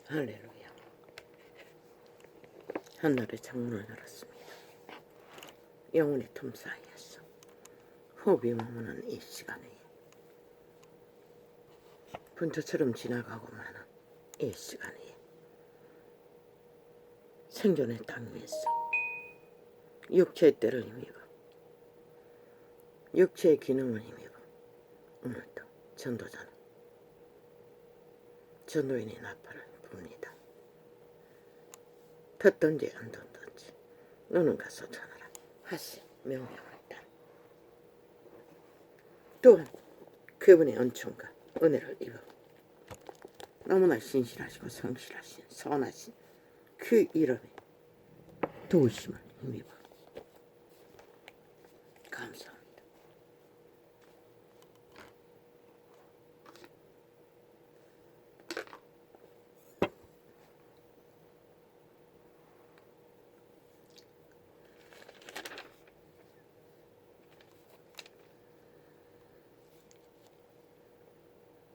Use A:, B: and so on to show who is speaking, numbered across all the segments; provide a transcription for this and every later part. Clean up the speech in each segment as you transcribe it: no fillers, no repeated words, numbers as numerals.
A: 할렐루야. 하늘의 창문을 열었습니다. 영혼의 틈 사이에서 호흡이 머무는 이 시간에 분초처럼 지나가고 마는 이 시간에 생존의 땅 위에서 육체의 때를 힘입어 육체의 기능을 힘입어 오늘도 전도자는 전도인의 나팔을 붑니다. 듣든지 안 듣든지 너는 가서 전하라 하시 명령을 따라 또한 그분의 은총과 은혜를 입어 너무나 신실하시고 성실하신 선하신 그 이름에 도우심을 힘입어 감사합니다.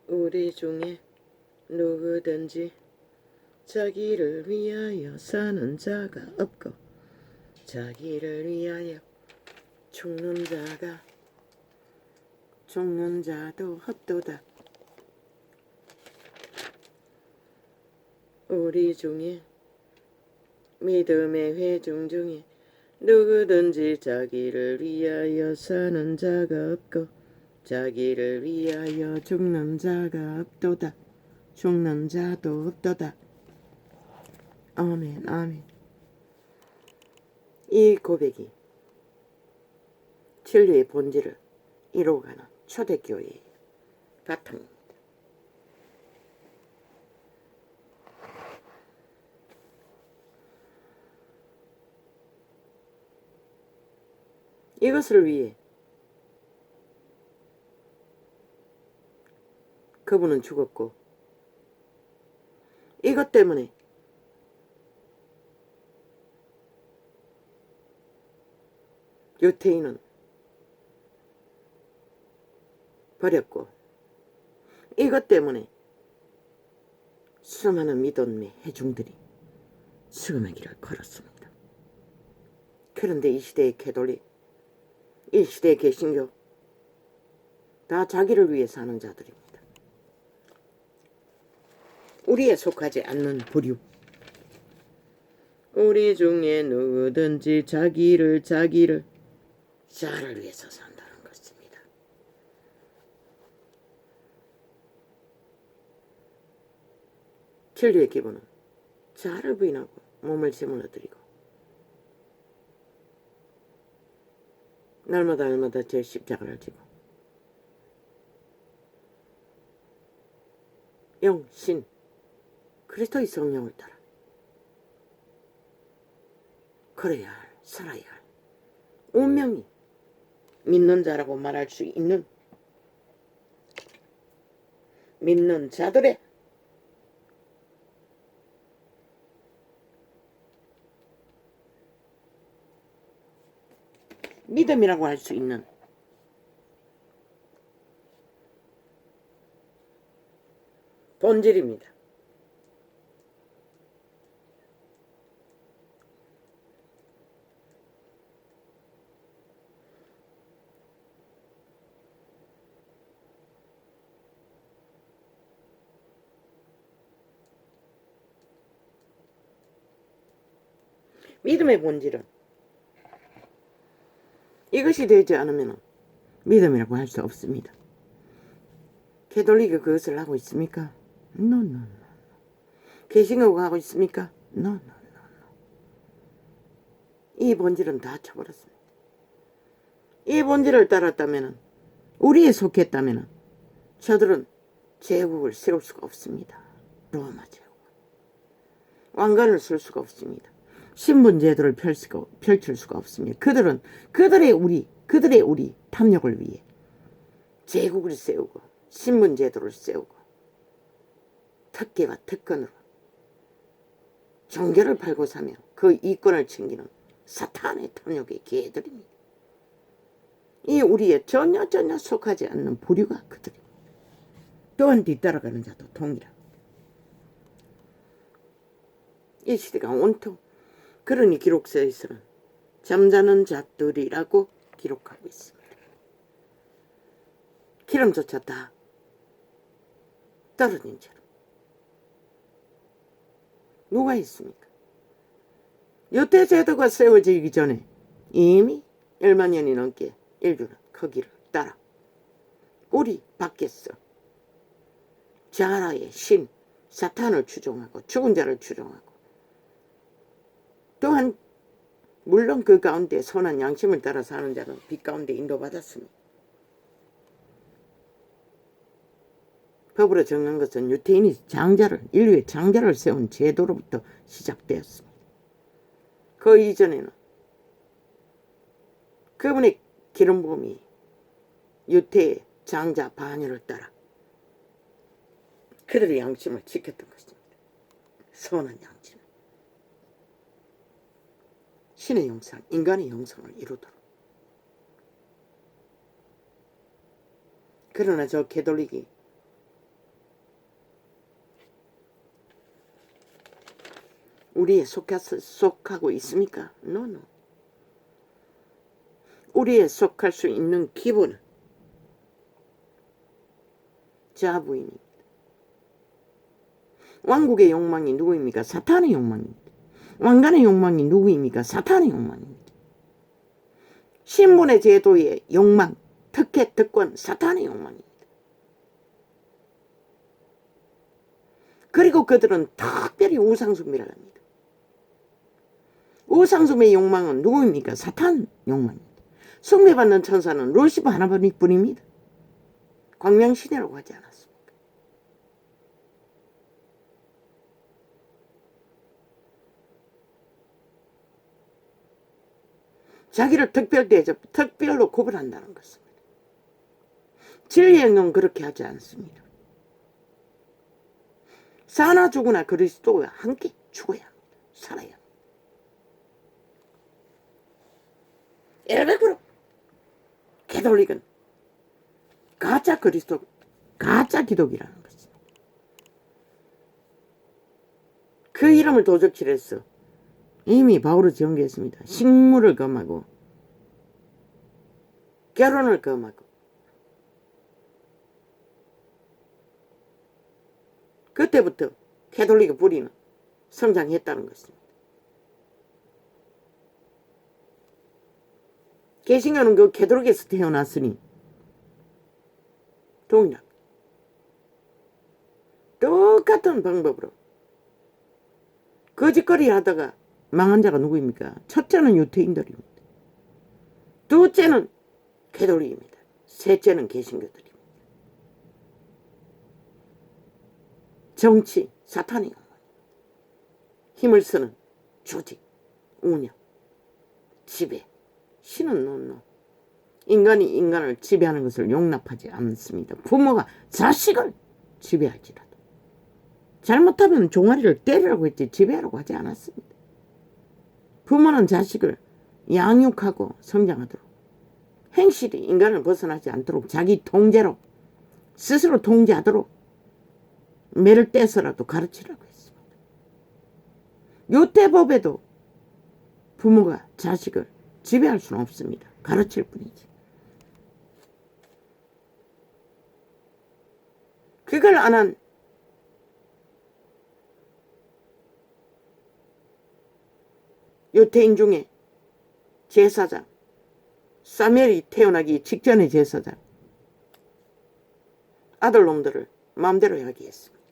A: 우리 중에 누구든지 자기를 위하여 사는 자가 없고 자기를 위하여 죽는 자도 없도다. 우리 중에 믿음의 회중 중에 누구든지 자기를 위하여 사는 자가 없고 자기를 위하여 죽는 자가 없도다. 죽는 자도 없도다. 아멘 아멘. 이 고백이 진리의 본질을 이루어가는 초대교회의 바탕입니다. 이것을 위해 그분은 죽었고 이것 때문에 유태인은 버렸고 이것 때문에 수많은 믿음의 회중들이 죽음의 길을 걸었습니다. 그런데 이 시대의 캐톨릭, 이 시대의 개신교 다 자기를 위해 사는 자들입니다. 우리에 속하지 않는 부류. 우리 중에 누구든지 자기를 위해서 산다는 것입니다. 진리의 기본은 자아를 부인하고 몸을 제물로 드리고 날마다 제 십자가를 지고 영, 신, 그리스도의 성령을 따라 걸어야 할, 살아야 할 운명이 믿는 자라고 말할 수 있는 믿는 자들의 믿음이라고 할 수 있는 본질입니다. 믿음의 본질은 이것이 되지 않으면 믿음이라고 할 수 없습니다. 캐톨릭이 그것을 하고 있습니까? No. 개신교가 하고 있습니까? No. 이 본질은 다 쳐버렸습니다. 이 본질을 따랐다면 우리에 속했다면 저들은 제국을 세울 수가 없습니다. 로마 제국 왕관을 쓸 수가 없습니다. 신분제도를 펼칠 수가 없습니다. 그들은 그들의 우리 탐욕을 위해 제국을 세우고 신분제도를 세우고 특혜와 특권으로 종교를 팔고 사며 그 이권을 챙기는 사탄의 탐욕의 개들입니다. 이 우리에 전혀 속하지 않는 부류가 그들입니다. 또한 뒤따라가는 자도 동일하고 이 시대가 온통 그러니 기록서에서는 잠자는 자들이라고 기록하고 있습니다. 기름조차 다 떨어진 채로. 누가 있습니까? 유태제도가 세워지기 전에 이미 1만 년이 넘게 인류는 그 길을 따라 우리 밖에서 자라의 신 사탄을 추종하고 죽은 자를 추종하고 또한 물론 그 가운데 선한 양심을 따라 사는 자는 빛 가운데 인도받았습니다. 법으로 정한 것은 유태인이 인류의 장자를 세운 제도로부터 시작되었습니다. 그 이전에는 그분의 기름부음이 유태의 장자 반열을 따라 그들의 양심을 지켰던 것입니다. 선한 양심. 신의 형상, 인간의 형상을 이루도록. 그러나 저 개돌릭이 우리에 속하고 있습니까? No. 우리에 속할 수 있는 기본은 자부입니다. 왕국의 욕망이 누구입니까? 사탄의 욕망입니다. 왕관의 욕망이 누구입니까? 사탄의 욕망입니다. 신분의 제도의 욕망, 특혜, 특권, 사탄의 욕망입니다. 그리고 그들은 특별히 우상숭배를 합니다. 우상숭배의 욕망은 누구입니까? 사탄 욕망입니다. 숭배받는 천사는 루시퍼 하나뿐입니다. 광명신이라고 하지 않았습니까? 자기를 특별로 구분한다는 것입니다. 진리의 영은 그렇게 하지 않습니다. 사나 죽으나 그리스도와 함께 죽어야 합니다. 살아야 합니다. 100% 개돌릭은 가짜 그리스도, 가짜 기독이라는 것입니다. 그 이름을 도적질해서 이미 바울을 전개했습니다. 식물을 금하고 결혼을 금하고 그때부터 캐톨릭의 뿌리는 성장했다는 것입니다. 개신교는 그 캐톨릭에서 태어났으니 동일합니다. 똑같은 방법으로 거짓거리 하다가 망한 자가 누구입니까? 첫째는 유태인들입니다. 둘째는 캐톨릭입니다. 셋째는 개신교들입니다. 정치, 사탄의 영혼, 힘을 쓰는 조직, 운영, 지배, 신은 논노. 인간이 인간을 지배하는 것을 용납하지 않습니다. 부모가 자식을 지배할지라도 잘못하면 종아리를 때리라고 했지 지배하라고 하지 않았습니다. 부모는 자식을 양육하고 성장하도록 행실이 인간을 벗어나지 않도록 자기 통제로 스스로 통제하도록 매를 떼서라도 가르치라고 했습니다. 유태법에도 부모가 자식을 지배할 수는 없습니다. 가르칠 뿐이지. 그걸 안 한 유태인 중에 제사장, 사무엘이 태어나기 직전의 제사장, 아들놈들을 마음대로 하게 했습니다.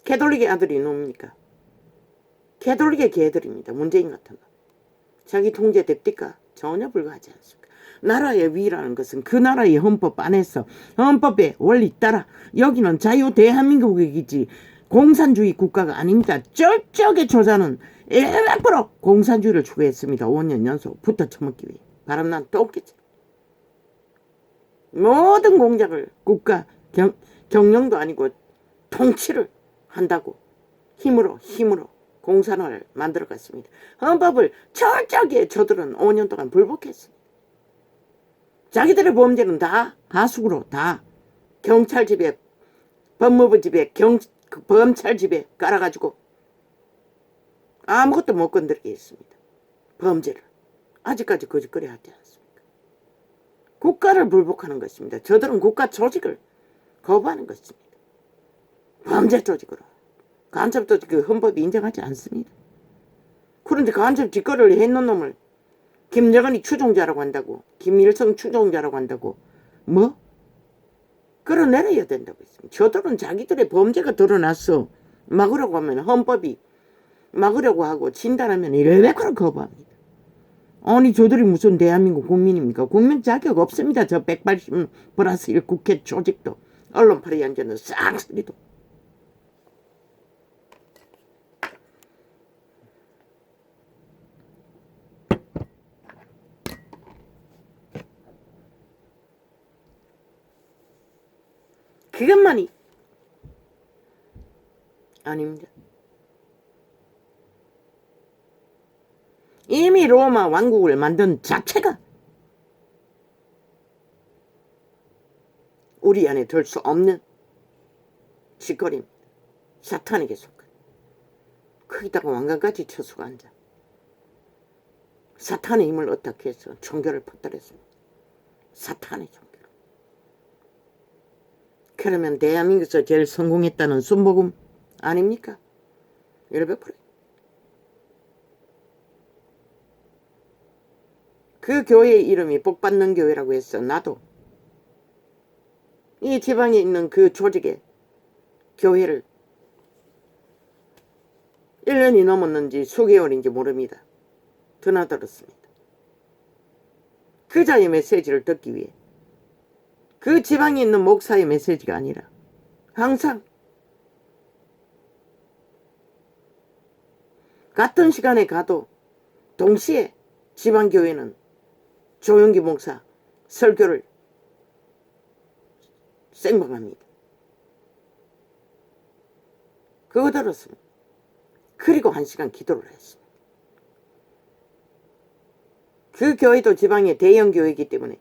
A: 캐톨릭의 아들이 뭡니까? 캐톨릭의 개들입니다. 문재인 같은 거. 자기 통제 됩니까? 전혀 불가하지 않습니다. 나라의 위라는 것은 그 나라의 헌법 안에서 헌법의 원리 따라 여기는 자유 대한민국이지 공산주의 국가가 아닙니다. 저쪽의 조사는 100% 공산주의를 추구했습니다. 5년 연속 붙어 처먹기 위해. 바람난 똑겠지. 모든 공작을 국가 경영도 아니고 통치를 한다고 힘으로 공산화를 만들어갔습니다. 헌법을 철저하게 저들은 5년 동안 불복했습니다. 자기들의 범죄는 다 하수구로 다 경찰 집에 법무부 집에 그 검찰 집에 깔아가지고 아무것도 못 건드리게 했습니다. 범죄를. 아직까지 거짓거리 하지 않습니까? 국가를 불복하는 것입니다. 저들은 국가 조직을 거부하는 것입니다. 범죄 조직으로. 간첩 조직 그 헌법이 인정하지 않습니다. 그런데 간첩 짓거리를 했는 놈을 김정은이 추종자라고 한다고, 김일성 추종자라고 한다고, 뭐? 끌어내려야 된다고 했습니다. 저들은 자기들의 범죄가 드러났어. 막으려고 하면 헌법이 막으려고 하고 진단하면 일베코로 거부합니다. 아니 저들이 무슨 대한민국 국민입니까? 국민 자격 없습니다. 저 180 플러스 1 국회 조직도 언론팔이 앉아는 쌍소리도. 그것만이 아닙니다. 이미 로마 왕국을 만든 자체가 우리 안에 들 수 없는 짓거리입니다. 사탄에게 속한. 거기다가 왕관까지 쳐수가 앉아 사탄의 힘을 어떻게 해서 종교를 퍼뜨렸습니다. 사탄의 종교를. 그러면 대한민국에서 제일 성공했다는 순복음 아닙니까? 100%. 그 교회의 이름이 복받는 교회라고 해서 나도 이 지방에 있는 그 조직의 교회를 1년이 넘었는지 수개월인지 모릅니다. 드나들었습니다. 그 자의 메시지를 듣기 위해 그 지방에 있는 목사의 메시지가 아니라 항상 같은 시간에 가도 동시에 지방교회는 조용기 목사 설교를 생방합니다. 그거 들었습니다. 그리고 1시간 기도를 했습니다. 그 교회도 지방의 대형 교회이기 때문에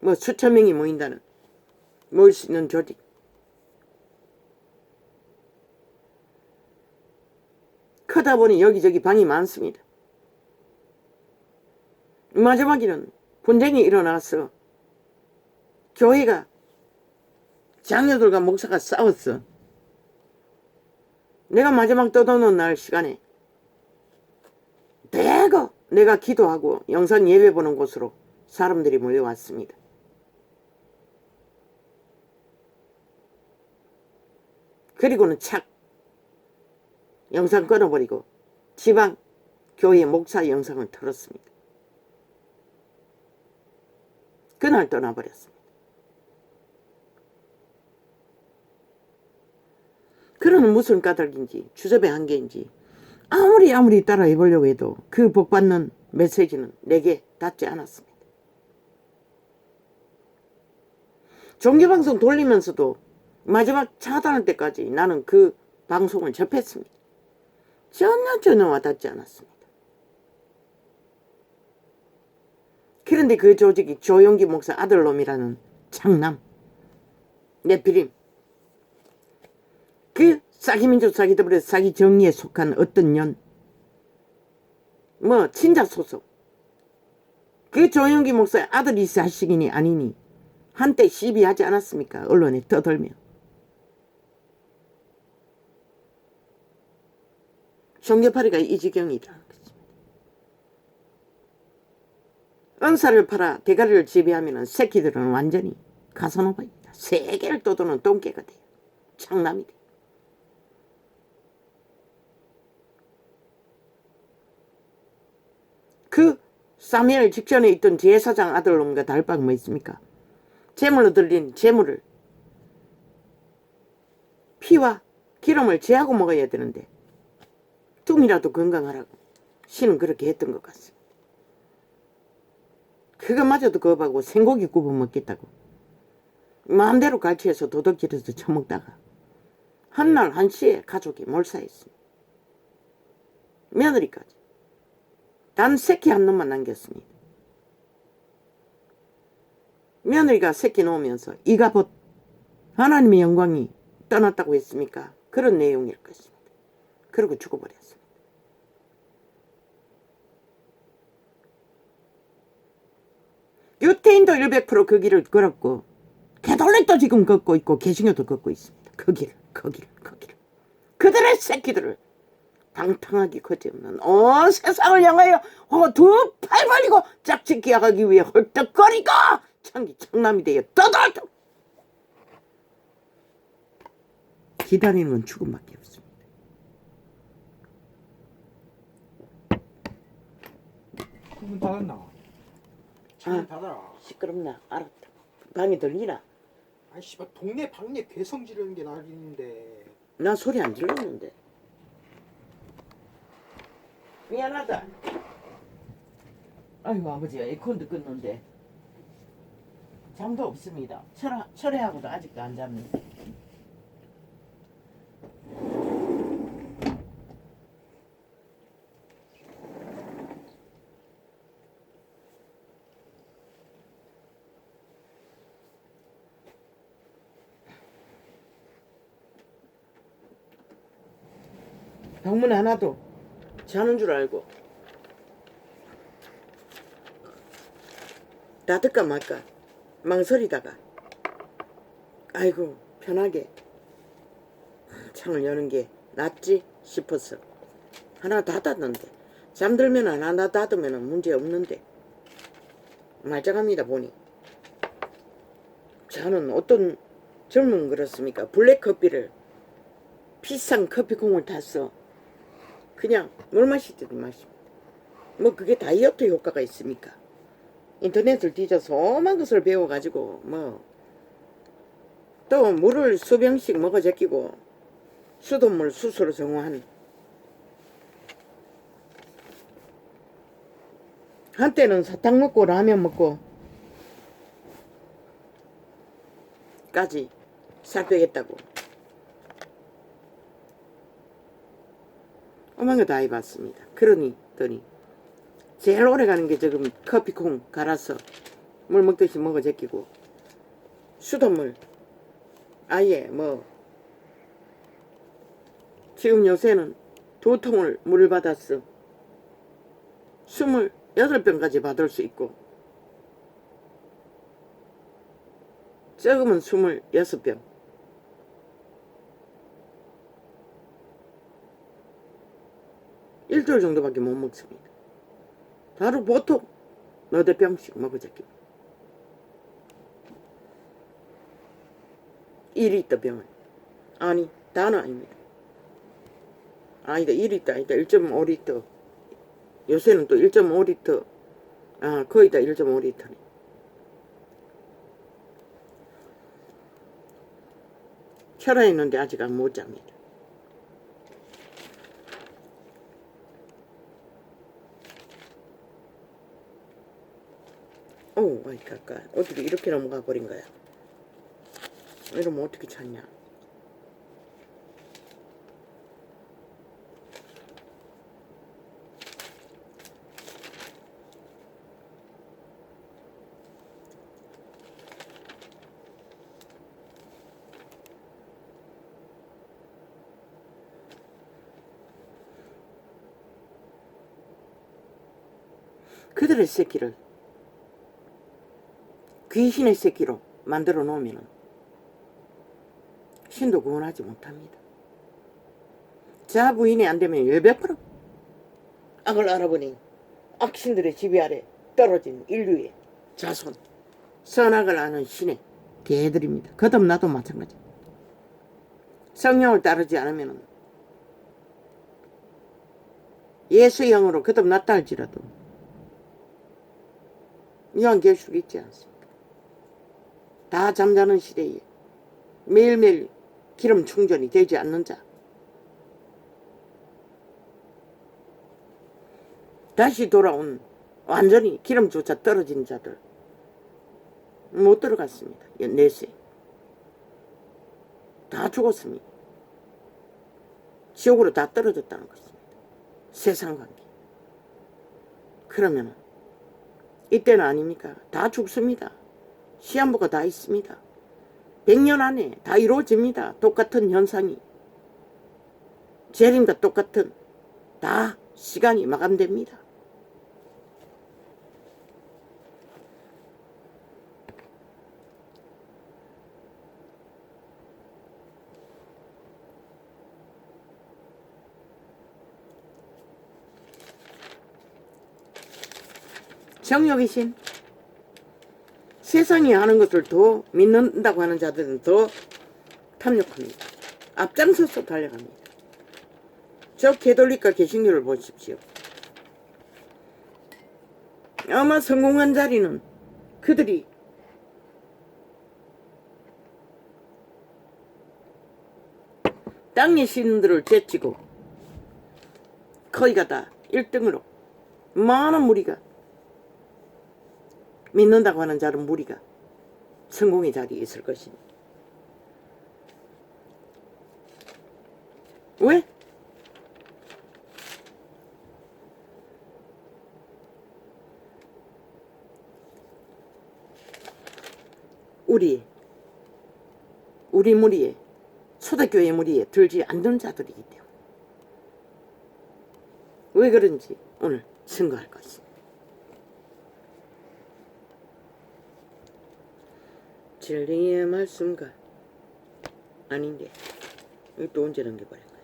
A: 뭐 수천 명이 모일 수 있는 조직. 크다 보니 여기저기 방이 많습니다. 마지막에는 분쟁이 일어나서 교회가 장로들과 목사가 싸웠어. 내가 마지막 떠도는 날 시간에 대거 내가 기도하고 영상 예배 보는 곳으로 사람들이 몰려왔습니다. 그리고는 착 영상 끊어버리고 지방 교회 목사 영상을 틀었습니다. 그날 떠나버렸습니다. 그러는 무슨 까닭인지 주접의 한계인지 아무리 따라 해보려고 해도 그 복받는 메시지는 내게 닿지 않았습니다. 종교방송 돌리면서도 마지막 차단할 때까지 나는 그 방송을 접했습니다. 전혀 와닿지 않았습니다. 그런데 그 조직이 조용기 목사 아들놈이라는 장남 네피림, 그 사기민족 사기더블의 사기 정의에 속한 어떤 년, 뭐 친자 소속, 그 조용기 목사의 아들이 자식이니 아니니 한때 시비하지 않았습니까? 언론에 떠들며. 종교파리가 이 지경이다. 은사를 팔아 대가리를 지배하면 새끼들은 완전히 가사노바입니다. 세계를 떠도는 똥개가 돼요. 장남이 돼요. 그 사무엘 직전에 있던 제사장 아들놈과 달박 뭐 있습니까? 제물로 들린 제물을 피와 기름을 제하고 먹어야 되는데 좀이라도 건강하라고 신은 그렇게 했던 것 같습니다. 그것마저도 겁하고 생고기 굽어 먹겠다고 마음대로 갈취해서 도둑질해서 처먹다가 한날 한시에 가족이 몰사했습니다. 며느리까지 단 새끼 한 놈만 남겼습니다. 며느리가 새끼 놓으면서 이가 곧 하나님의 영광이 떠났다고 했습니까? 그런 내용일 것입니다. 그리고 죽어버렸습니다. 유태인도 100%그 길을 걸었고 개돌렛도 지금 걷고 있고 개신교도 걷고 있습니다. 그 길을. 그들의 새끼들을 방탕하기 거지없는 온 세상을 향하여 두 팔 벌리고 짝짓기 하기 위해 헐떡거리고 창남이 되어 떠들떠 기다리는 건 죽음밖에 없습니다.
B: 문 닫았나? 창문 닫아라.
A: 시끄럽나? 알았다. 방에 들리나?
B: 아이 씨발 동네 방네 괴성 지르는 게 나긴데.
A: 나 소리 안 질렀는데. 미안하다. 아이고 아버지가 에어컨도 껐는데 잠도 없습니다. 철회하고도 아직도 안 잡니다. 방문 하나도 자는 줄 알고 닫을까 말까 망설이다가 아이고 편하게 창을 여는 게 낫지 싶어서 하나 닫았는데 잠들면 하나 닫으면 문제 없는데 말짱합니다. 보니 저는 어떤 젊은 그렇습니까? 블랙커피를 비싼 커피콩을 타서 그냥 물 마시듯이 마십니다. 뭐 그게 다이어트 효과가 있습니까? 인터넷을 뒤져서 오만 것을 배워가지고 뭐 또 물을 수병씩 먹어 제끼고 수돗물 수소로 정화한 한때는 사탕 먹고 라면 먹고 까지 살 빼겠다고 오만 거 다 해봤습니다. 그러더니 제일 오래 가는 게 지금 커피콩 갈아서 물 먹듯이 먹어 제끼고 수돗물 아예 뭐 지금 요새는 2통을 물을 받았어 28병까지 받을 수 있고 적으면 26병 일주일 정도밖에 못 먹습니다. 바로 보통 너댓 병씩 먹어 제끼고 1리터 병을 아니 다는 아닙니다. 아니다 1리터 아니다 1.5리터 요새는 또 1.5리터 아 거의 다 1.5리터네. 철화했는데 아직 안 못 잡니다. 오 마이 갓 어떻게 이렇게 넘어가 버린 거야. 이러면 어떻게 찾냐. 그들의 새끼를 귀신의 새끼로 만들어 놓으면 신도 구원하지 못합니다. 자 부인이 안 되면 100% 악을 알아보니 악신들의 지배 아래 떨어진 인류의 자손 선악을 아는 신의 개들입니다. 거듭나도 마찬가지. 성령을 따르지 않으면 예수의 영으로 거듭났다 할지라도 이왕 결실이 있지 않습니까? 다 잠자는 시대에 매일매일 기름 충전이 되지 않는 자 다시 돌아온 완전히 기름조차 떨어진 자들 못 들어갔습니다. 내세 다 죽었습니다. 지옥으로 다 떨어졌다는 것입니다. 세상관계. 그러면 이때는 아닙니까? 다 죽습니다. 시한부가 다 있습니다. 100년 안에 다 이루어집니다. 똑같은 현상이. 재림과 똑같은 다 시간이 마감됩니다. 정욕의 신. 세상이 하는 것을 더 믿는다고 하는 자들은 더 탐욕합니다. 앞장서서 달려갑니다. 저 개돌리과 개신교를 보십시오. 아마 성공한 자리는 그들이 땅의 신들을 제치고 거기가 다 1등으로 많은 무리가 믿는다고 하는 자는 무리가 성공의 자리에 있을 것입니다. 왜? 우리 무리에, 초대교회 무리에 들지 않는 자들이기 때문에. 왜 그런지 오늘 증거할 것입니다. 진리의 말씀과 아닌데 이거 또 언제 넘겨버린 거예요?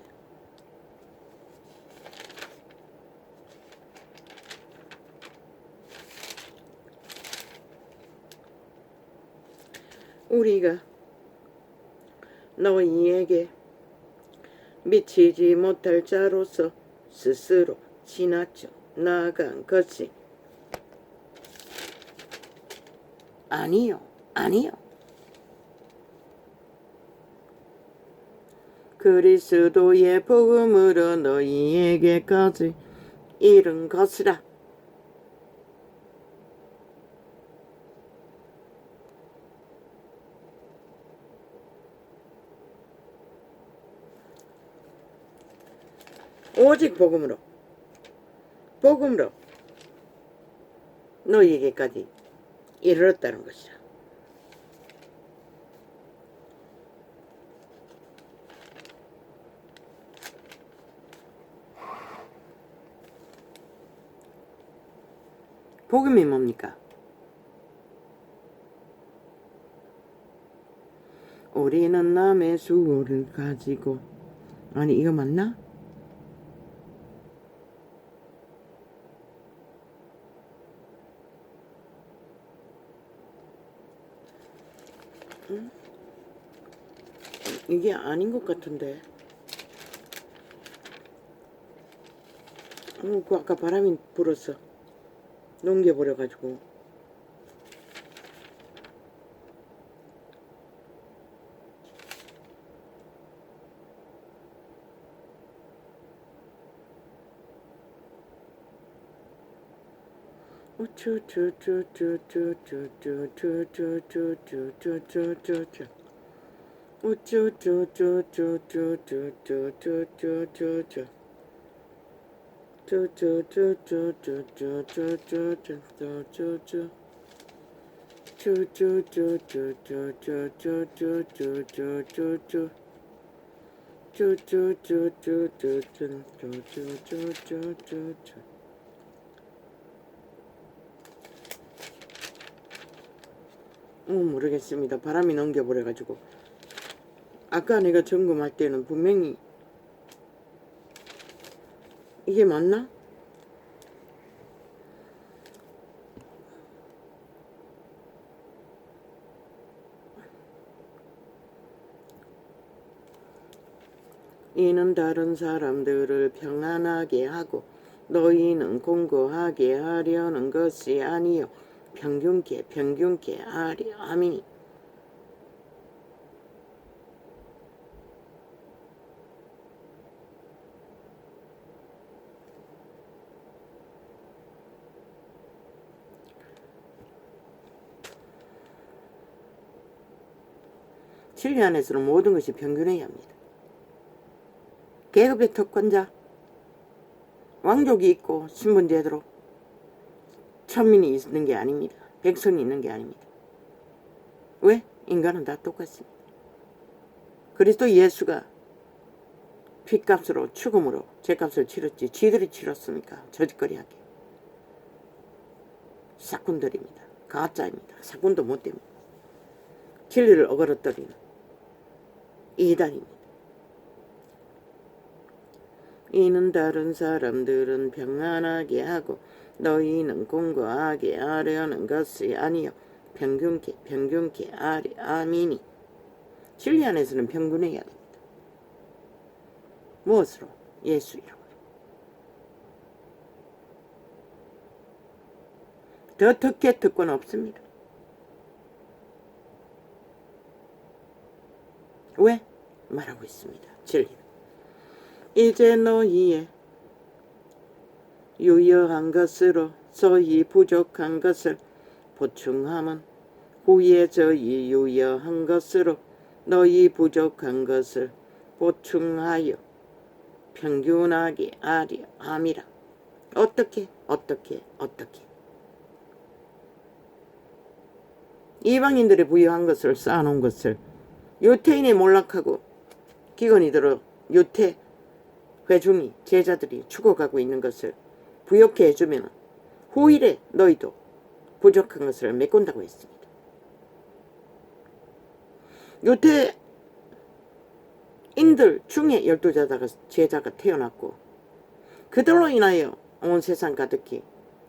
A: 우리가 너희에게 미치지 못할 자로서 스스로 지나쳐 나아간 것이 아니요. 그리스도의 복음으로 너희에게까지 이른 것이라. 오직 복음으로 너희에게까지 이르렀다는 것이라. 복음이 뭡니까? 우리는 남의 수고를 가지고, 아니 이거 맞나? 이게 아닌 것 같은데. 그 아까 바람이 불어서 넘겨버려가지고. 모르겠습니다. 바람이 넘겨버려가지고. 아까 내가 점검할 때는 분명히 이게 맞나? 이는 다른 사람들을 평안하게 하고 너희는 공고하게 하려는 것이 아니요 평균케 하려 함이니. 진리 안에서는 모든 것이 평균해야 합니다. 계급의 특권자, 왕족이 있고 신분 제대로 천민이 있는 게 아닙니다. 백성이 있는 게 아닙니다. 왜? 인간은 다 똑같습니다. 그리스도 예수가 핏값으로 죽음으로 죄값을 치렀지 지들이 치렀습니까? 저짓거리하게. 사꾼들입니다. 가짜입니다. 사꾼도 못됩니다. 진리를 어그러뜨리는 이단입니다. 이는 다른 사람들은 평안하게 하고 너희는 공고하게 하려는 것이 아니요 평균케 하리. 아미니. 진리 안에서는 평균해야 됩니다. 무엇으로? 예수 이름으로. 더 특권 없습니다. 왜? 말하고 있습니다. 진리. 이제 너희의 유효한 것으로 소위 부족한 것을 보충함은 후에 저희 유효한 것으로 너희 부족한 것을 보충하여 평균하게 하려 함이라. 어떻게? 이방인들의 부유한 것을 쌓아놓은 것을 유태인이 몰락하고 기근이 들어 유태 회중이 제자들이 죽어가고 있는 것을 부욕해 해주면 후일에 너희도 부족한 것을 메꾼다고 했습니다. 유태인들 중에 12제자가 태어났고 그들로 인하여 온 세상 가득히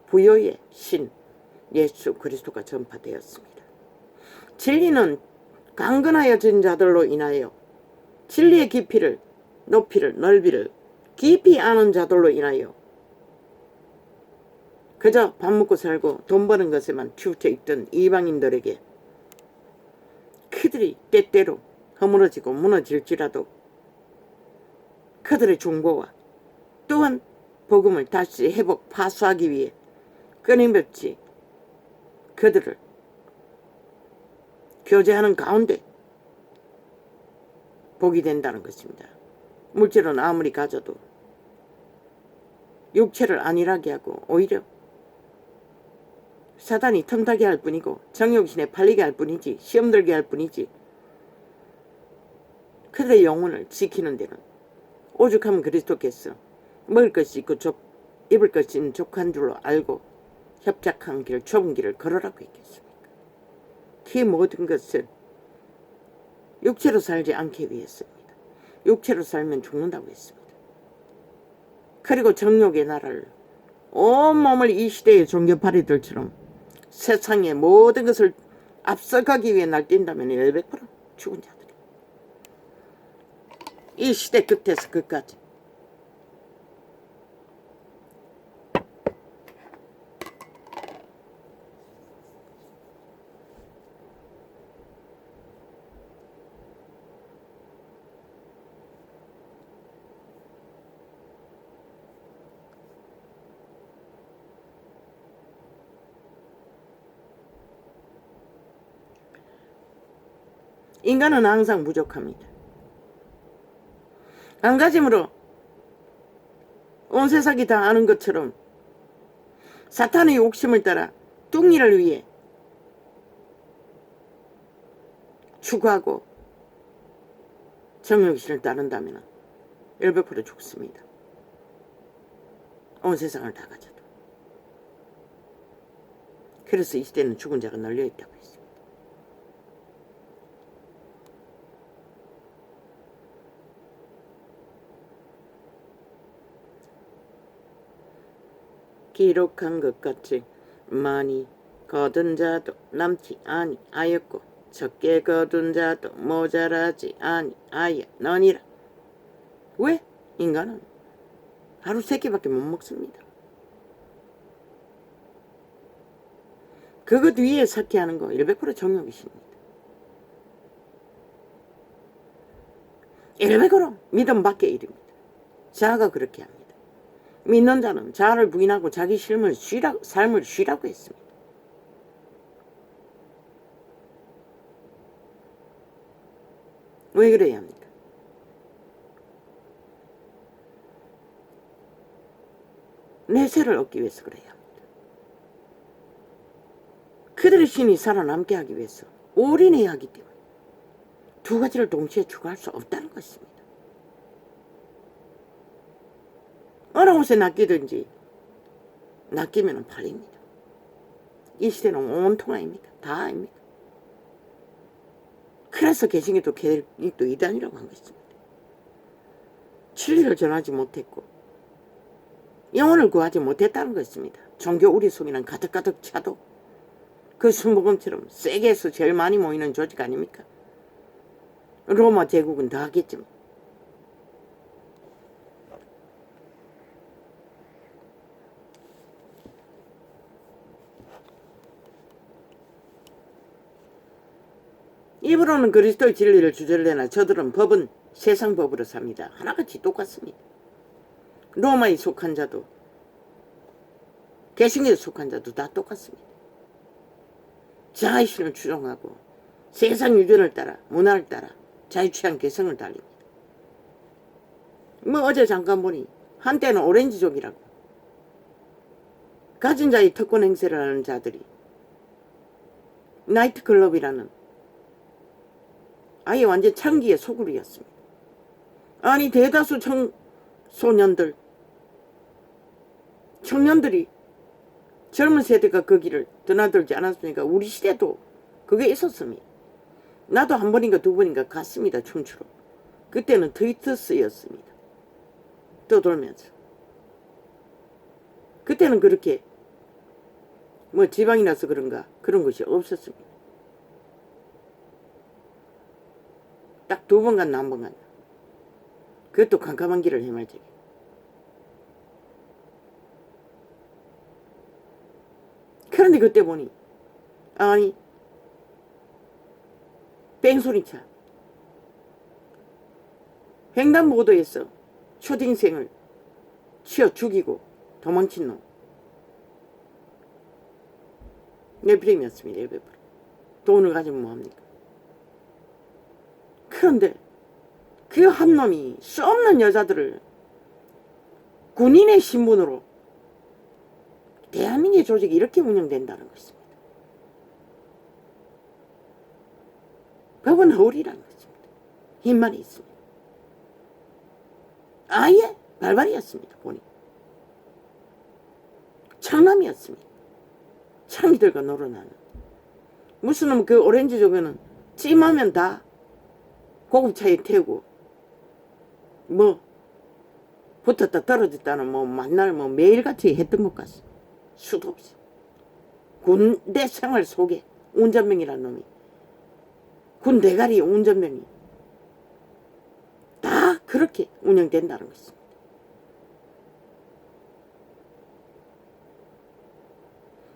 A: 부요의 신 예수 그리스도가 전파되었습니다. 진리는 강건하여진 자들로 인하여 진리의 깊이를 높이를 넓이를 깊이 아는 자들로 인하여 그저 밥 먹고 살고 돈 버는 것에만 치우쳐 있던 이방인들에게 그들이 때때로 허물어지고 무너질지라도 그들의 중보와 또한 복음을 다시 회복 파수하기 위해 끊임없이 그들을 교제하는 가운데 복이 된다는 것입니다. 물질은 아무리 가져도 육체를 안일하게 하고 오히려 사단이 틈타게 할 뿐이고 정욕신에 팔리게 할 뿐이지 시험 들게 할 뿐이지 그들의 영혼을 지키는 데는 오죽하면 그리스도께서 먹을 것이 있고 입을 것이 있는 족한 줄로 알고 협착한 길 좁은 길을 걸으라고 했겠습니까? 그 모든 것은 육체로 살지 않기 위해서입니다. 육체로 살면 죽는다고 했습니다. 그리고 정욕의 나라를 온몸을 이 시대의 종교파리들처럼 세상의 모든 것을 앞서가기 위해 날뛴다면 100% 죽은 자들이 이 시대 끝에서 끝까지 인간은 항상 부족합니다. 한 가지므로 온 세상이 다 아는 것처럼 사탄의 욕심을 따라 뚱이를 위해 추구하고 정욕신을 따른다면 100% 죽습니다. 온 세상을 다 가져도. 그래서 이 시대는 죽은 자가 널려있다고 했습니다. 기록한 것 같이 많이 거둔 자도 남지 아니하였고 적게 거둔 자도 모자라지 아니하였느니라. 왜? 인간은 하루 3끼밖에 못 먹습니다. 그것 위에 삭히하는 거 100% 정욕이십니다. 100% 믿음 밖의 일입니다. 자아가 그렇게 합니다. 믿는 자는 자아를 부인하고 자기 삶을 쉬라고 했습니다. 왜 그래야 합니까? 내세를 얻기 위해서 그래야 합니다. 그들의 신이 살아남게 하기 위해서 올인해야 하기 때문에 두 가지를 동시에 추구할 수 없다는 것입니다. 어느 곳에 낚이든지 낚이면 팔립니다. 이 시대는 온통 아닙니다. 다 아닙니다. 그래서 개신교도 캐톨릭도 이단이라고 한 것입니다. 진리를 전하지 못했고 영혼을 구하지 못했다는 것입니다. 종교 우리 속에는 가득가득 차도 그 순복음처럼 세계에서 제일 많이 모이는 조직 아닙니까? 로마 제국은 더 하겠지만 입으로는 그리스도의 진리를 주절내나 저들은 법은 세상 법으로 삽니다. 하나같이 똑같습니다. 로마에 속한 자도 개신교에 속한 자도 다 똑같습니다. 자아의 신을 추종하고 세상 유전을 따라 문화를 따라 자기 취향 개성을 달립니다. 뭐 어제 잠깐 보니 한때는 오렌지족이라고 가진 자의 특권 행세를 하는 자들이 나이트클럽이라는 아예 완전 창기의 소굴이었습니다. 아니 대다수 청년들이 젊은 세대가 그 길을 드나들지 않았으니까 우리 시대도 그게 있었습니다. 나도 한 번인가 두 번인가 갔습니다. 춤추러. 그때는 트위터스였습니다. 떠돌면서. 그때는 그렇게 뭐 지방이라서 그런가 그런 것이 없었습니다. 딱 두 번 갔나 한 번 갔나. 그것도 캄캄한 길을 헤말지게. 그런데 그때 보니 아니 뺑소니차 횡단보도에서 초딩생을 치어 죽이고 도망친 놈 네프림이었습니다. 100%. 돈을 가지면 뭐합니까? 그런데 그 한 놈이 쏘없는 여자들을 군인의 신분으로 대한민국의 조직이 이렇게 운영된다는 것입니다. 법은 허울이라는 것입니다. 힘만이 있습니다. 아예 발발이었습니다. 보니 창남이었습니다. 창이들과 놀아나는 무슨 놈 그 오렌지 조교는 찜하면 다 고급차에 태우고 뭐 붙었다 떨어졌다는 뭐 만날 뭐 매일같이 했던 것 같습니다. 수도 없이 군대 생활 속에 운전병이라는 놈이 군 대가리 운전병이 다 그렇게 운영된다는 것입니다.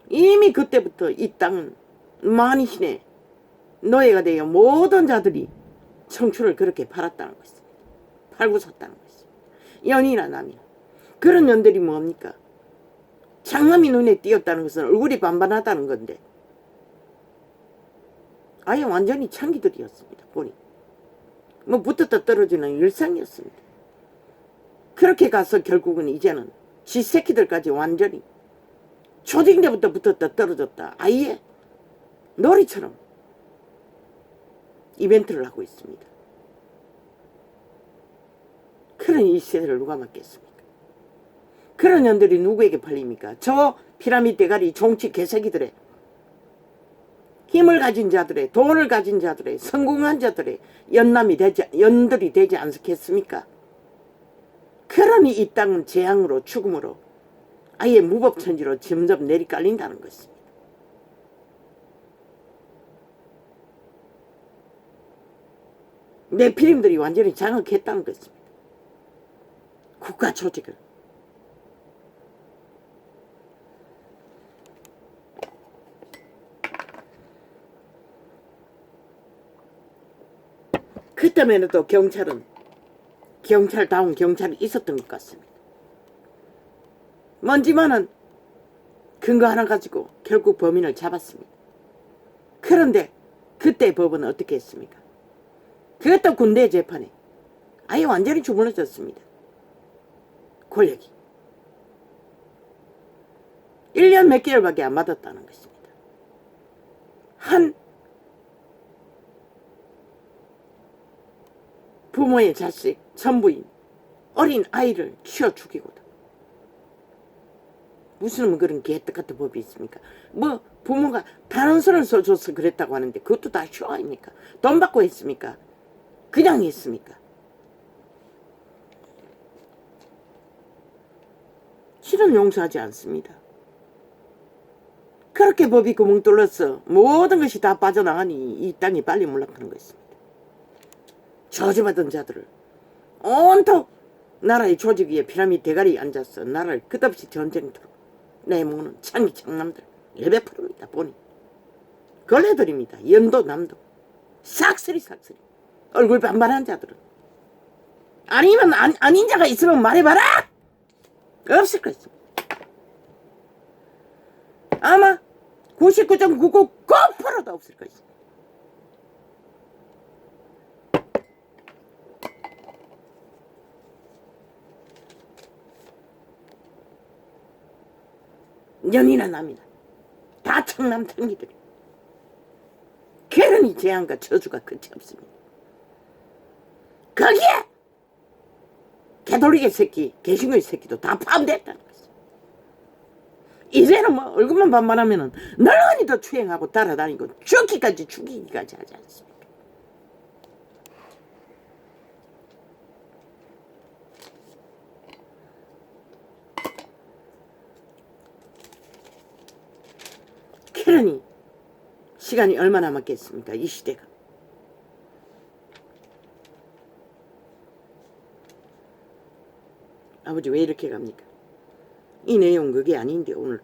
A: 이미 그때부터 이 땅은 만이신의 노예가 되어 모든 자들이 청춘을 그렇게 팔았다는 것입니다. 팔고 샀다는 것입니다. 연이나 남이나. 그런 년들이 뭡니까? 장남이 눈에 띄었다는 것은 얼굴이 반반하다는 건데 아예 완전히 창기들이었습니다. 보니 뭐 붙었다 떨어지는 일상이었습니다. 그렇게 가서 결국은 이제는 지 새끼들까지 완전히 초딩 때부터 붙었다 떨어졌다 아예 놀이처럼 이벤트를 하고 있습니다. 그런 이 시대를 누가 맡겠습니까? 그런 년들이 누구에게 팔립니까? 저 피라미드 대가리 종치 개새끼들의 힘을 가진 자들의 돈을 가진 자들의 성공한 자들의 연들이 되지 않겠습니까? 그러니 이 땅은 재앙으로 죽음으로 아예 무법천지로 점점 내리깔린다는 것입니다. 네피림들이 완전히 장악했다는 것입니다. 국가 조직을. 그때에는 또 경찰은 경찰다운 경찰이 있었던 것 같습니다. 먼지만은 근거 하나 가지고 결국 범인을 잡았습니다. 그런데 그때 법은 어떻게 했습니까? 그것도 군대 재판에 아예 완전히 주물러졌습니다. 권력이 1년 몇 개월밖에 안 받았다는 것입니다. 한 부모의 자식, 전부인 어린 아이를 치어 죽이고도 무슨 그런 개떡 같은 법이 있습니까? 뭐 부모가 다른 손을 써줘서 그랬다고 하는데 그것도 다 쇼 아닙니까? 돈 받고 했습니까? 그냥 했습니까? 실은 용서하지 않습니다. 그렇게 법이 구멍 뚫렸어 모든 것이 다 빠져나가니 이 땅이 빨리 몰락하는 것입니다. 저주받은 자들을 온통 나라의 조직 위에 피라미드 대가리에 앉아서 나라를 끝없이 전쟁터로 내모는 창기 창남들 100%입니다. 보니 걸레들입니다. 영도 남도 싹쓸이 얼굴 반반한 자들은 아니면 아닌 자가 있으면 말해봐라. 없을 것입니다. 아마 99.999%도 없을 것입니다. 년이나 남이나 다 청남 청기들이 괴련히 재앙과 저주가 끝이 없습니다. 거기에 개돌이개 새끼, 개신교의 새끼도 다 포함됐다는 것입니다. 이제는 뭐 얼굴만 반반하면은 널리 더 추행하고 따라다니고 죽이기까지 하지 않습니까? 그러니 시간이 얼마나 남았겠습니까? 이 시대가. 아버지 왜 이렇게 갑니까? 이 내용 그게 아닌데 오늘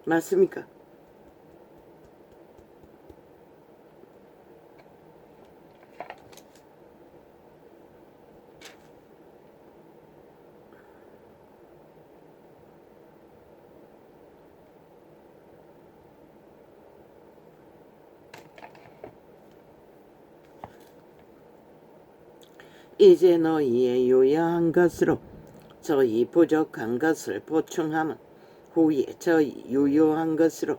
A: 맞습니까? 이제 너희의 유효한 것으로 저희 부족한 것을 보충하면 후에 저희 유효한 것으로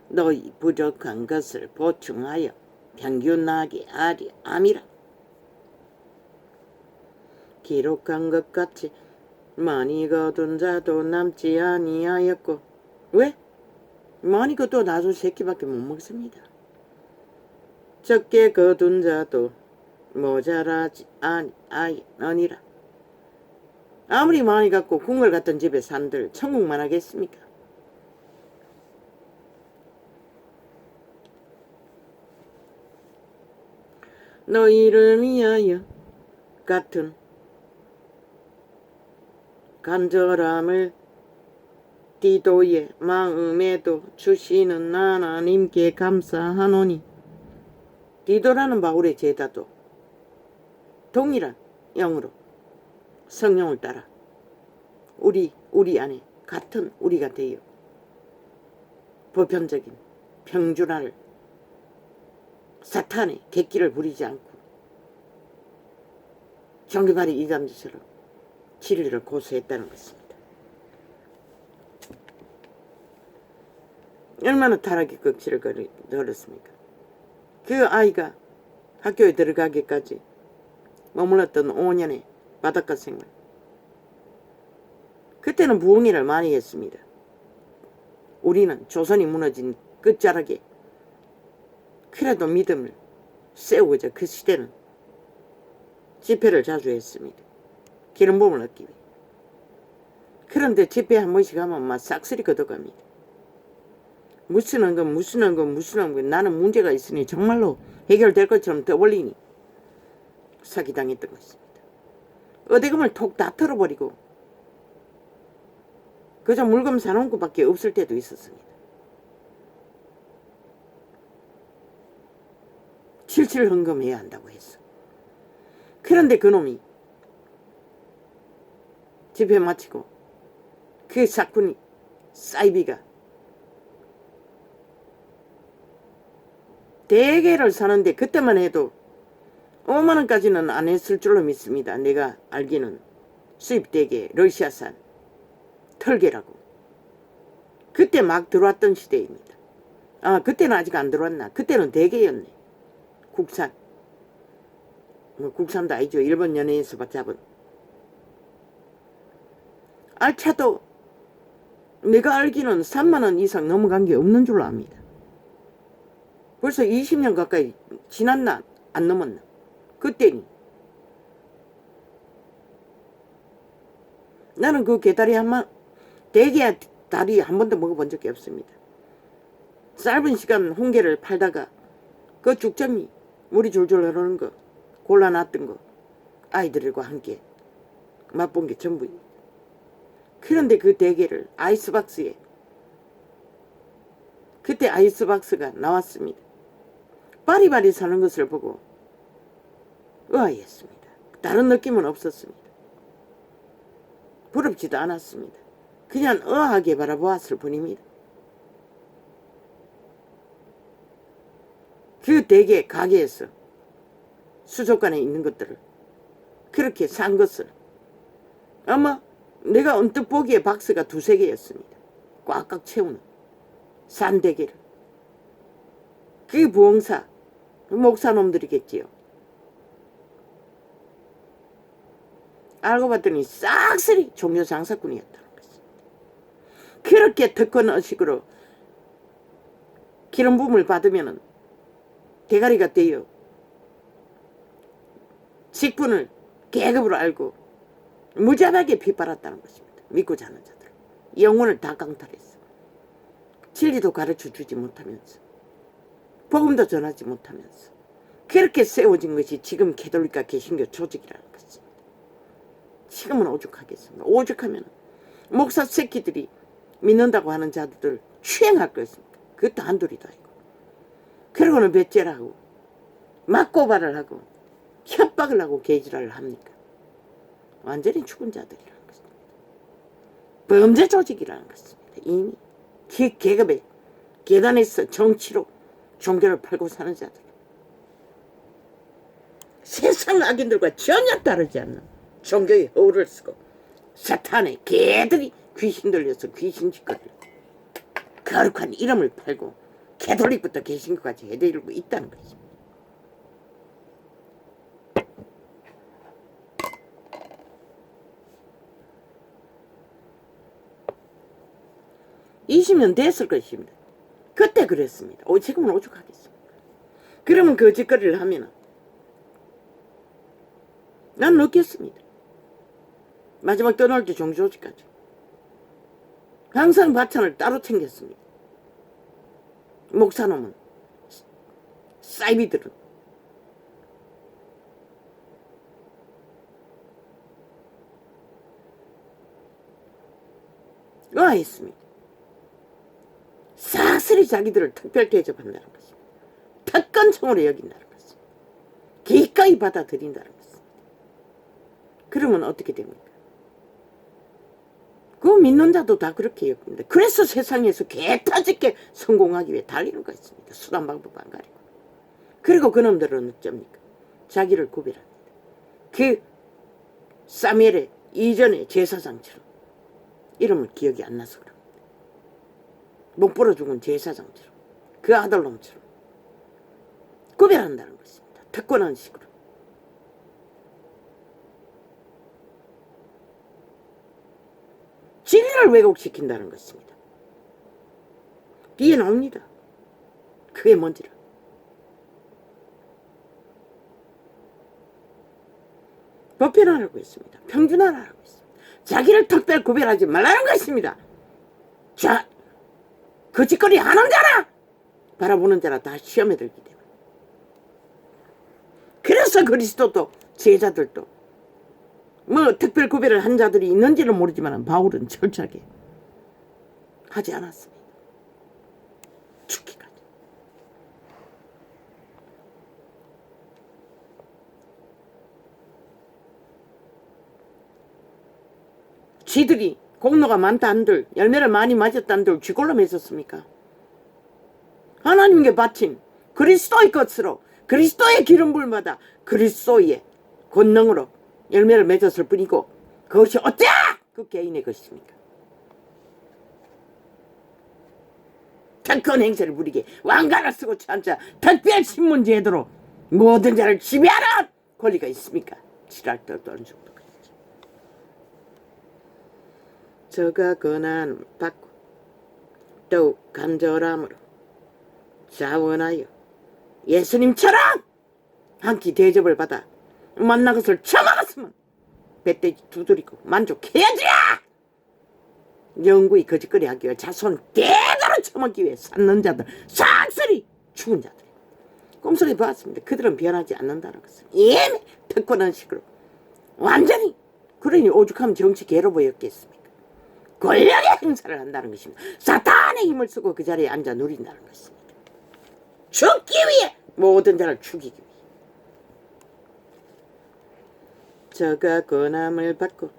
A: 너희 부족한 것을 보충하여 평균하게 하리 함이라. 기록한 것 같이 많이 거둔 자도 남지 아니하였고 왜? 많이 거둬 나도 새끼밖에 못 먹습니다. 적게 거둔 자도 모자라지 아니하니라. 아무리 많이 갖고 궁궐 같은 집에 산들 천국만 하겠습니까? 너희를 위하여 같은 간절함을 디도의 마음에도 주시는 하나님께 감사하노니. 디도라는 바울의 제자도 동일한 영으로 성령을 따라 우리 안에 같은 우리가 되어 보편적인 평준화를 사탄의 객기를 부리지 않고 정규발이 이단들처럼 진리를 고수했다는 것입니다. 얼마나 타락의 극치를 걸었습니까? 그 아이가 학교에 들어가기까지 머물렀던 5년의 바닷가 생활. 그때는 부흥회를 많이 했습니다. 우리는 조선이 무너진 끝자락에 그래도 믿음을 세우고자 그 시대는 집회를 자주 했습니다. 기름 부음을 얻기 위해. 그런데 집회 한 번씩 하면 막 싹쓸이 걷어갑니다. 무슨 건 나는 문제가 있으니 정말로 해결될 것처럼 떠벌리니 사기당했던 것입니다. 어대금을 톡 다 털어버리고 그저 물금 사놓은 것밖에 없을 때도 있었습니다. 칠칠 헌금해야 한다고 했어. 그런데 그놈이 집회 마치고 그 사꾼이 사이비가 대게를 사는데 그때만 해도 5만 원까지는 안 했을 줄로 믿습니다. 내가 알기는 수입 대게 러시아산 털개라고. 그때 막 들어왔던 시대입니다. 아, 그때는 아직 안 들어왔나? 그때는 대게였네. 국산. 뭐 국산도 아니죠. 일본 연예인에서 잡은. 알차도 내가 알기는 3만원 이상 넘어간 게 없는 줄로 압니다. 벌써 20년 가까이 지났나 안 넘었나. 그때니 나는 그 게다리 대게 다리 한 번도 먹어본 적이 없습니다. 짧은 시간 홍게를 팔다가 그 죽점이 물이 줄줄 흐르는 거 골라놨던 거 아이들과 함께 맛본 게 전부입니다. 그런데 그 대게를 아이스박스에 그때 아이스박스가 나왔습니다. 바리바리 사는 것을 보고 의아했습니다. 다른 느낌은 없었습니다. 부럽지도 않았습니다. 그냥 의아하게 바라보았을 뿐입니다. 그 대게 가게에서 수족관에 있는 것들을 그렇게 산 것을 아마 내가 언뜻 보기에 박스가 2~3개였습니다. 꽉꽉 채우는 산 대게를. 그게 부엉사 목사놈들이겠지요. 알고 봤더니 싹쓸이 종교 장사꾼이었다는 것입니다. 그렇게 특권의식으로 기름 부음을 받으면 대가리가 떼요. 직분을 계급으로 알고 무자하게 빗발았다는 것입니다. 믿고 자는 자들. 영혼을 다 강탈했어. 진리도 가르쳐 주지 못하면서 복음도 전하지 못하면서 그렇게 세워진 것이 지금 캐톨릭과 개신교 조직이라는 것입니다. 지금은 오죽하겠습니다. 오죽하면 목사 새끼들이 믿는다고 하는 자들 추행할 것입니다. 그것도 한둘이도 아니고. 그러고는 배째를 하고 맞고발을 하고 협박을 하고 개지랄을 합니까? 완전히 죽은 자들이라는 것입니다. 범죄 조직이라는 것입니다. 이미 계급의 계단에서 정치로 종교를 팔고 사는 자들. 세상 악인들과 전혀 다르지 않는 종교의 허울을 쓰고 사탄의 개들이 귀신 들려서 귀신 짓거리를 거룩한 이름을 팔고 캐톨릭부터 개신교까지 해대려고 있다는 것입니다. (20년) 됐을 것입니다. 그때 그랬습니다. 지금은 오죽하겠습니다. 그러면 그 짓거리를 하면 난 넣겠습니다. 마지막 떠날 때 종교조직까지 항상 반찬을 따로 챙겼습니다. 목사놈은 사이비들은 의아했습니다. 싹쓸이 자기들을 특별 대접한다는 것입니다. 특권층으로 여긴다는 것입니다. 기꺼이 받아들인다는 것입니다. 그러면 어떻게 됩니까? 그 믿는 자도 다 그렇게 여깁니다. 그래서 세상에서 개타짓게 성공하기 위해 달리는 것입니다. 수단 방법 안 가리고. 그리고 그놈들은 어쩝니까? 자기를 구별합니다. 그 사무엘의 이전의 제사장처럼 이름을 기억이 안 나서 그럽니다. 목 부러 죽은 제사장처럼 그 아들놈처럼 구별한다는 것입니다. 특권한 식으로. 진리를 왜곡시킨다는 것입니다. 뒤에 나옵니다. 그게 뭔지를. 보편화하라고 했습니다. 평준화하라고 했습니다. 자기를 특별 구별하지 말라는 것입니다. 자, 그 짓거리 하는 자라 바라보는 자라 다 시험에 들기 때문에. 그래서 그리스도도 제자들도 뭐 특별 구별을 한 자들이 있는지는 모르지만 바울은 철저하게 하지 않았습니다. 죽기까지. 지들이 공로가 많다 한들 열매를 많이 맞았다 한들 쥐골로 맺었습니까? 하나님께 바친 그리스도의 것으로 그리스도의 기름불마다 그리스도의 권능으로 열매를 맺었을 뿐이고 그것이 어째 그 개인의 것입니까? 특권 행세를 부리게 왕관을 쓰고 앉아 특별신문 제도로 모든 자를 지배하는 권리가 있습니까? 지랄 떨도 어느 정도까지. 저가 권한 받고 더욱 간절함으로 자원하여 예수님처럼 한 끼 대접을 받아 만난 것을 처먹었으면 배때지 두드리고 만족해야지야. 영구히 거짓거리 하기 위해 자손 대대로 처먹기 위해 찾는 자들 싹쓸이 죽은 자들. 꿈속에 보았습니다. 그들은 변하지 않는다는 것을 이미 특권한 식으로 완전히. 그러니 오죽하면 정치 개로 보였겠습니까? 권력의 행사를 한다는 것입니다. 사탄의 힘을 쓰고 그 자리에 앉아 누린다는 것입니다. 죽기 위해, 모든 자를 죽이기 위해. 저가 권함을 받고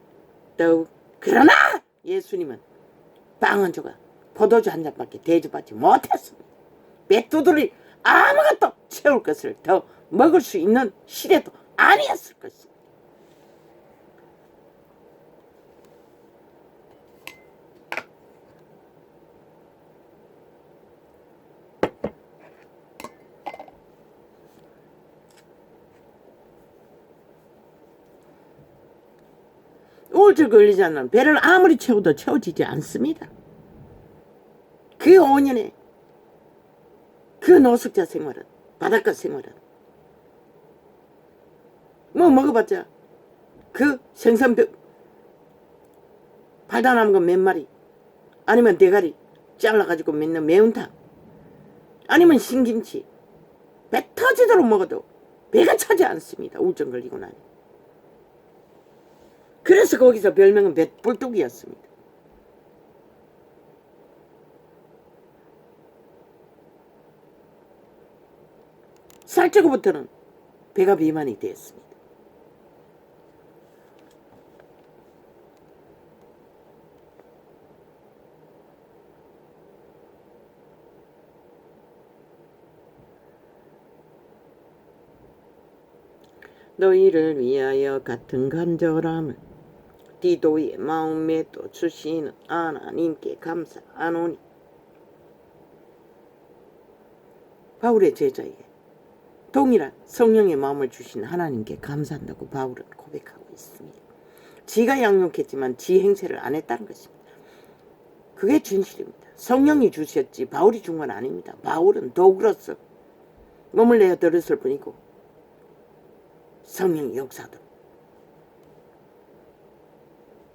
A: 더욱, 그러나 예수님은 빵 한 조각, 포도주 한 잔밖에 대접받지 못했습니다. 배두들이 아무것도 채울 것을 더 먹을 수 있는 시대도 아니었을 것입니다. 우울증 걸리지 않는 배를 아무리 채워도 채워지지 않습니다. 그 5년의 그 노숙자 생활은, 바닷가 생활은 뭐 먹어봤자 그 생선뼈 발다 남은 거 몇 마리, 아니면 대가리 잘라가지고 먹는 매운탕, 아니면 신김치, 배 터지도록 먹어도 배가 차지 않습니다. 우울증 걸리고 나니. 그래서 거기서 별명은 배불뚝이었습니다. 살찌고부터는 배가 비만이 되었습니다. 너희를 위하여 같은 간절함을 디도의 마음에도 주시는 하나님께 감사하노니. 바울의 제자에게 동일한 성령의 마음을 주신 하나님께 감사한다고 바울은 고백하고 있습니다. 지가 양육했지만 지 행세를 안 했다는 것입니다. 그게 진실입니다. 성령이 주셨지 바울이 준 건 아닙니다. 바울은 도구로서 몸을 내어 들었을 뿐이고 성령의 역사도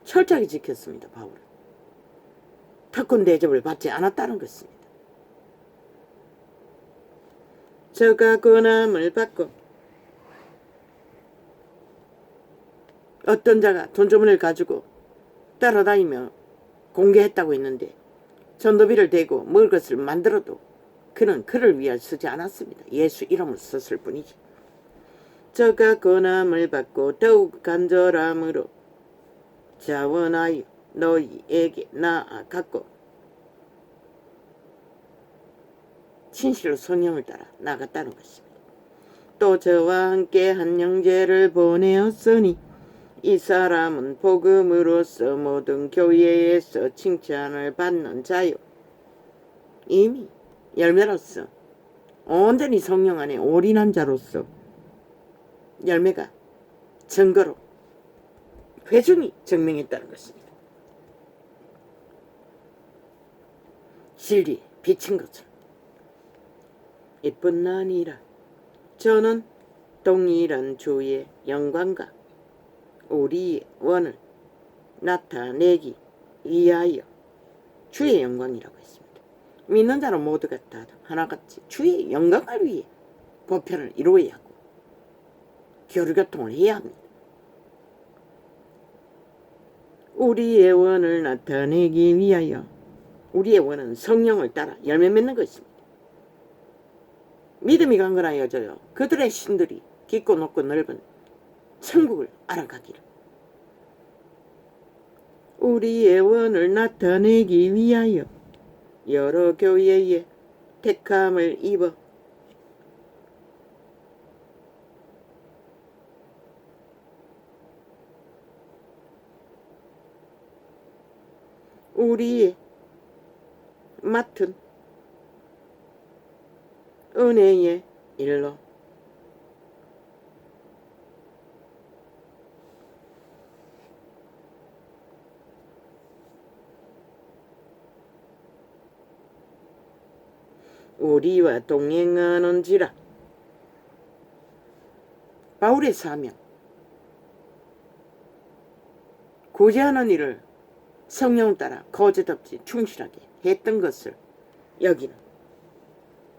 A: 철저하게 지켰습니다. 바울은 특권 대접을 받지 않았다는 것입니다. 저가 권함을 받고 어떤 자가 돈주머니를 가지고 따라다니며 공개했다고 했는데 전도비를 대고 먹을 것을 만들어도 그는 그를 위하여 쓰지 않았습니다. 예수 이름을 썼을 뿐이지. 저가 권함을 받고 더욱 간절함으로 자원하여 너희에게 나아갔고 진실로 성령을 따라 나갔다는 것입니다. 또 저와 함께 한 형제를 보내었으니 이 사람은 복음으로서 모든 교회에서 칭찬을 받는 자요. 이미 열매로서 온전히 성령 안에 올인한 자로서 열매가 증거로 회중이 증명했다는 것입니다. 진리에 비친 것처럼. 이뿐 아니라 저는 동일한 주의 영광과 우리의 원을 나타내기 위하여 주의 영광이라고 했습니다. 믿는 자는 모두가 다 하나같이 주의 영광을 위해 보편을 이루어야 하고 교류교통을 해야 합니다. 우리의 원을 나타내기 위하여, 우리의 원은 성령을 따라 열매 맺는 것입니다. 믿음이 강건하여져요. 그들의 신들이 깊고 높고 넓은 천국을 알아가기를. 우리의 원을 나타내기 위하여 여러 교회의 택함을 입어 우리의 맡은 은혜의 일로 우리와 동행하는지라. 바울의 사명, 구제하는 일을 성령 따라 거짓없이 충실하게 했던 것을 여기는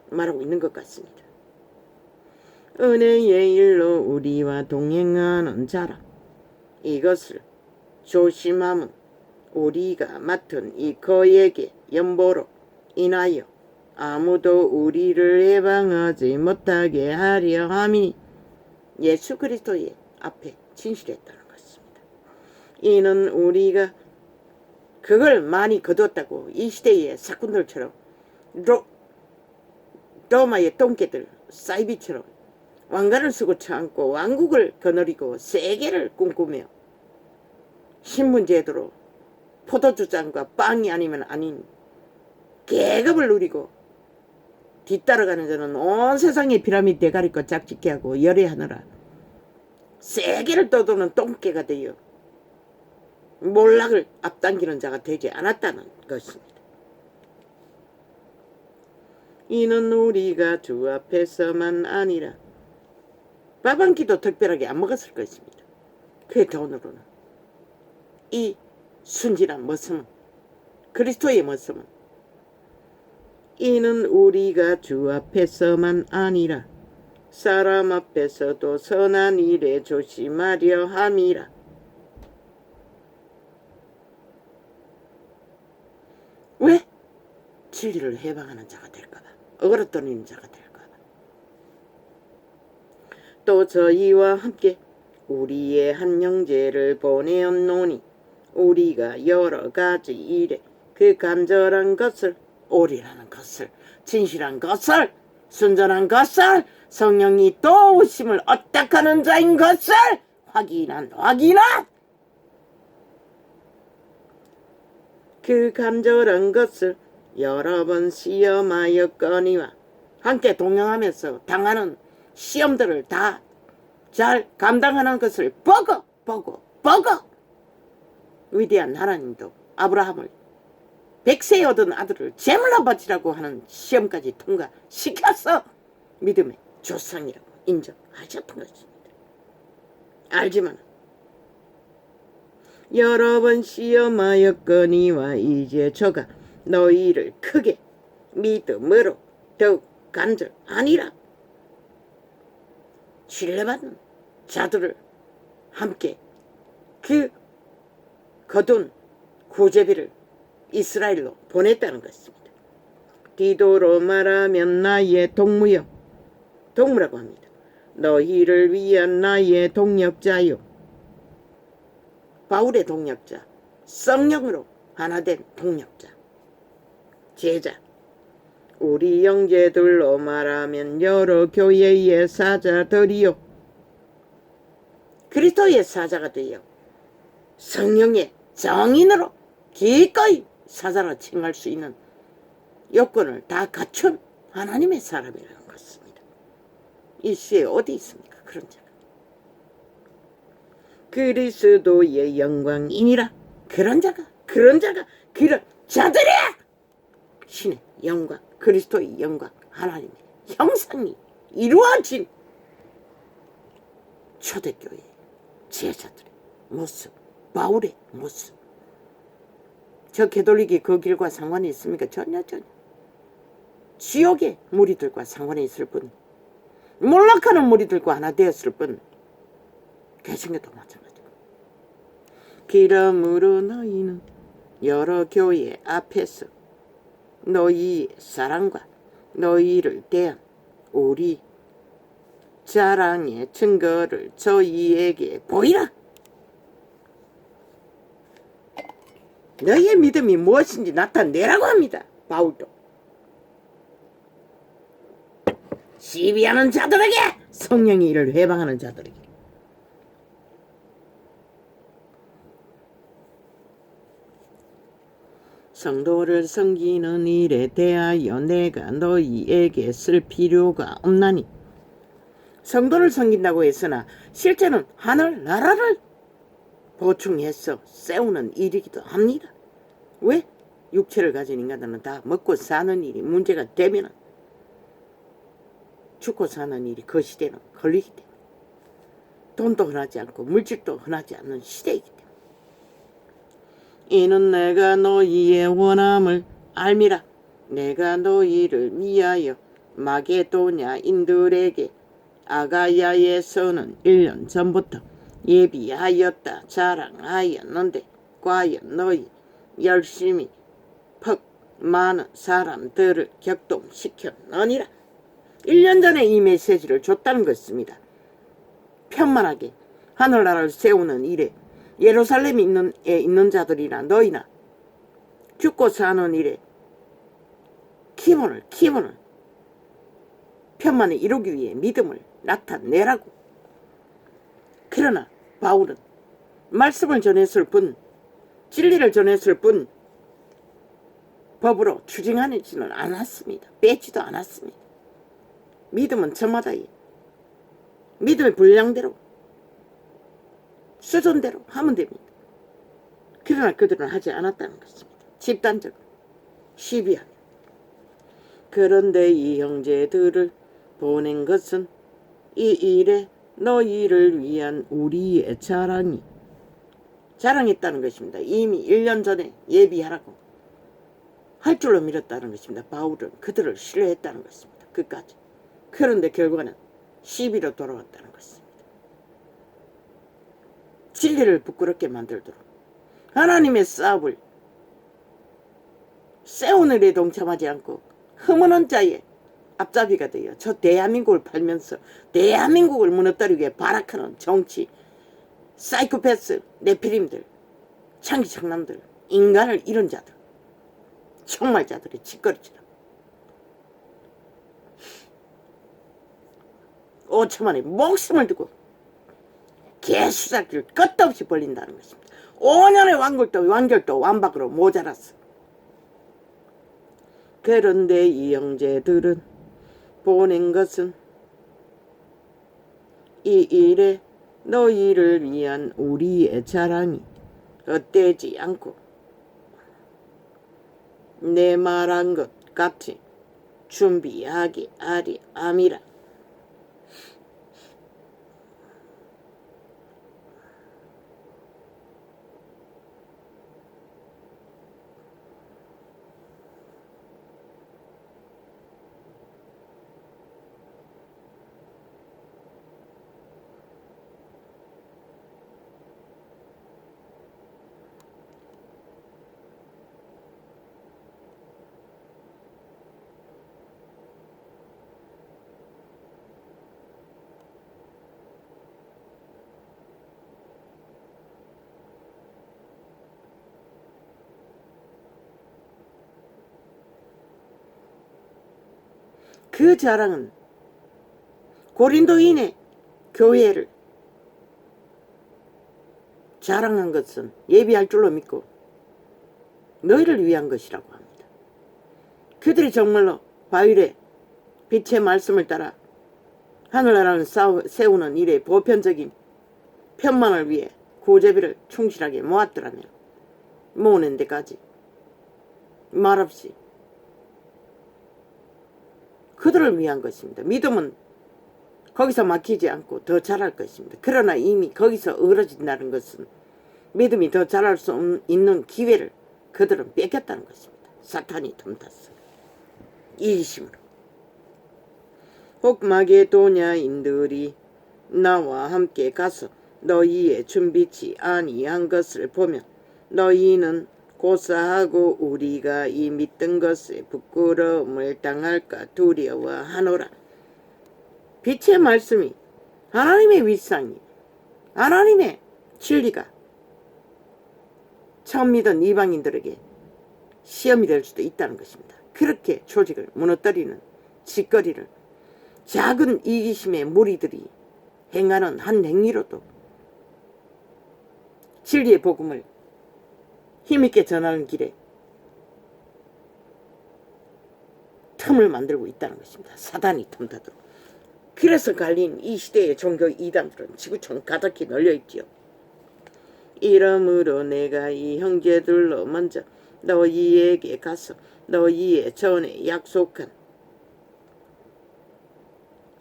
A: 말하고 있는 것 같습니다. 은혜의 일로 우리와 동행하는 자라. 이것을 조심함은 우리가 맡은 이 거액의 연보로 인하여 아무도 우리를 해방하지 못하게 하려 함이니, 예수 그리스도의 앞에 진실했다는 것입니다. 이는 우리가 그걸 많이 거두었다고 이 시대의 사꾼들처럼 로마의 똥개들 사이비처럼 왕관을 쓰고 참고 왕국을 거느리고 세계를 꿈꾸며 신분제도로 포도주잔과 빵이 아니면 아닌 계급을 누리고 뒤따라가는 자는 온 세상의 피라미드 대가리껏 짝짓게 하고 열애하느라 세계를 떠도는 똥개가 되어 몰락을 앞당기는 자가 되지 않았다는 것입니다. 이는 우리가 주 앞에서만 아니라 밥 한 끼도 특별하게 안 먹었을 것입니다. 그 돈으로는 이 순진한 모습은, 그리스도의 모습은, 이는 우리가 주 앞에서만 아니라 사람 앞에서도 선한 일에 조심하려 함이라. 왜? 진리를 해방하는 자가 될까봐, 어그러뜨리는 자가 될까봐. 또 저희와 함께 우리의 한 형제를 보내었노니 우리가 여러 가지 일에 그 간절한 것을, 오리라는 것을, 진실한 것을, 순전한 것을, 성령이 도우심을 얻닥하는 자인 것을 확인한 그 간절한 것을 여러 번 시험하였거니와, 함께 동행하면서 당하는 시험들을 다 잘 감당하는 것을 보고 위대한 하나님도 아브라함을 100세에 얻은 아들을 제물로 바치라고 하는 시험까지 통과시켜서 믿음의 조상이라고 인정하셨던 것입니다. 알지만 여러 번 시험하였거니와 이제 저가 너희를 크게 믿음으로 더욱 간절하니라. 신뢰받는 자들을 함께 그 거둔 구제비를 이스라엘로 보냈다는 것입니다. 디도로 말하면 나의 동무라고 합니다. 너희를 위한 나의 동력자요. 바울의 동력자, 성령으로 하나된 동력자, 제자. 우리 형제들로 말하면 여러 교회의 사자들이요. 그리스도의 사자가 되어 성령의 정인으로 기꺼이 사자라 칭할 수 있는 요건을 다 갖춘 하나님의 사람이라는 것입니다. 이 시에 어디 있습니까? 그런 자가. 그리스도의 영광이니라. 그런 자들이야. 신의 영광, 그리스도의 영광, 하나님의 형상이 이루어진 초대교회 제자들의 모습, 바울의 모습. 저 개돌리기 그 길과 상관이 있습니까? 전혀. 지옥의 무리들과 상관이 있을 뿐, 몰락하는 무리들과 하나 되었을 뿐, 개신교도 마찬가지고. 그러므로 너희는 여러 교회 앞에서 너희의 사랑과 너희를 대한 우리 자랑의 증거를 저희에게 보이라. 너희의 믿음이 무엇인지 나타내라고 합니다. 바울도. 시비하는 자들에게, 성령의 일을 해방하는 자들에게. 성도를 섬기는 일에 대하여 내가 너희에게 쓸 필요가 없나니. 성도를 섬긴다고 했으나 실제는 하늘 나라를 보충해서 세우는 일이기도 합니다. 왜? 육체를 가진 인간들은 다 먹고 사는 일이 문제가 되면 죽고 사는 일이 그 시대는 걸리기 때문에 돈도 흔하지 않고 물질도 흔하지 않는 시대이기 때문에 이는 내가 너희의 원함을 알미라. 내가 너희를 위하여 마게도냐인들에게 아가야에서는 1년 전부터 예비하였다 자랑하였는데 과연 너희 열심히 퍽 많은 사람들을 격동시켰느니라. 1년 전에 이 메시지를 줬다는 것입니다. 편만하게 하늘나라를 세우는 일에 예루살렘에 있는 자들이나 너희나 죽고 사는 일에 기본을 편만에 이루기 위해 믿음을 나타내라고. 그러나 바울은 말씀을 전했을 뿐, 진리를 전했을 뿐 법으로 추징하지는 않았습니다. 빼지도 않았습니다. 믿음은 저마다의 믿음의 분량대로 수준대로 하면 됩니다. 그러나 그들은 하지 않았다는 것입니다. 집단적으로 시비하며. 그런데 이 형제들을 보낸 것은 이 일에 너희를 위한 우리의 자랑했다는 것입니다. 이미 1년 전에 예비하라고 할 줄로 믿었다는 것입니다. 바울은 그들을 신뢰했다는 것입니다. 끝까지. 그런데 결과는 시비로 돌아왔다는 것입니다. 진리를 부끄럽게 만들도록 하나님의 사업을 세우는 일에 동참하지 않고 흠없는 자의 앞잡이가 되어 저 대한민국을 팔면서 대한민국을 무너뜨리기 위해 발악하는 정치 사이코패스 네피림들 창기장남들 인간을 잃은 자들 총말자들의 짓거리처럼 5천만의 목숨을 두고 개수작을 끝도 없이 벌린다는 것입니다. 5년의 완결도 완박으로 모자랐어. 그런데 이 형제들은 보낸 것은 이 일에 너희를 위한 우리의 자랑이 헛되지 않고 내 말한 것 같이 준비하게 하리 함이라. 그 자랑은 고린도인의 교회를 자랑한 것은 예비할 줄로 믿고 너희를 위한 것이라고 합니다. 그들이 정말로 바울의 빛의 말씀을 따라 하늘나라를 세우는 일의 보편적인 편만을 위해 구제비를 충실하게 모았더라면 모으는 데까지 말없이 그들을 위한 것입니다. 믿음은 거기서 막히지 않고 더 자랄 것입니다. 그러나 이미 거기서 어그러진다는 것은 믿음이 더 자랄 수 있는 기회를 그들은 뺏겼다는 것입니다. 사탄이 틈탔어. 이기심으로. 혹 마게도냐인들이 나와 함께 가서 너희의 준비치 아니한 것을 보면 너희는 고사하고 우리가 이 믿던 것에 부끄러움을 당할까 두려워하노라. 빛의 말씀이 하나님의 윗상이 하나님의 진리가 처음 믿은 이방인들에게 시험이 될 수도 있다는 것입니다. 그렇게 조직을 무너뜨리는 짓거리를 작은 이기심의 무리들이 행하는 한 행위로도 진리의 복음을 힘있게 전하는 길에 틈을 만들고 있다는 것입니다. 사단이 틈타도록. 그래서 갈린 이 시대의 종교 이단들은 지구촌 가득히 널려있지요. 이러므로 내가 이 형제들로 먼저 너희에게 가서 너희의 전에 약속한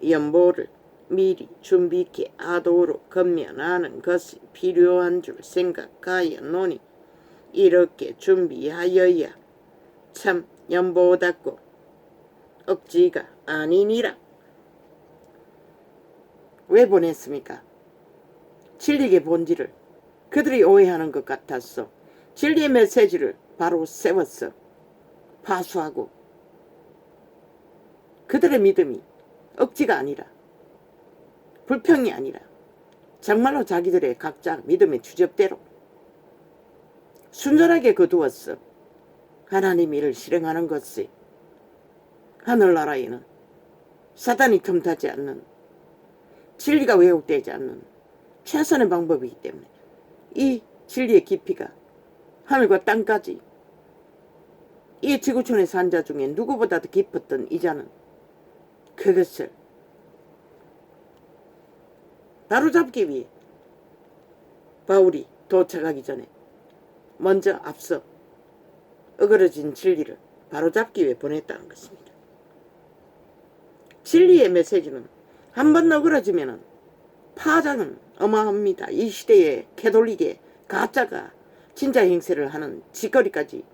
A: 연보를 미리 준비케 하도록 건면하는 것이 필요한 줄 생각하였노니 이렇게 준비하여야 참 연보답고 억지가 아니니라. 왜 보냈습니까? 진리의 본질을 그들이 오해하는 것 같았어. 진리의 메시지를 바로 세웠어. 파수하고 그들의 믿음이 억지가 아니라 불평이 아니라 정말로 자기들의 각자 믿음의 주접대로 순전하게 거두었어. 하나님 일을 실행하는 것이 하늘나라에는 사단이 틈타지 않는 진리가 왜곡되지 않는 최선의 방법이기 때문에 이 진리의 깊이가 하늘과 땅까지 이 지구촌에 산 자 중에 누구보다도 깊었던 이자는 그것을 바로잡기 위해 바울이 도착하기 전에 먼저 앞서 어그러진 진리를 바로잡기 위해 보냈다는 것입니다. 진리의 메시지는 한번 어그러지면 파장은 어마합니다. 이 시대의 캐톨릭의 가짜가 진짜 행세를 하는 짓거리까지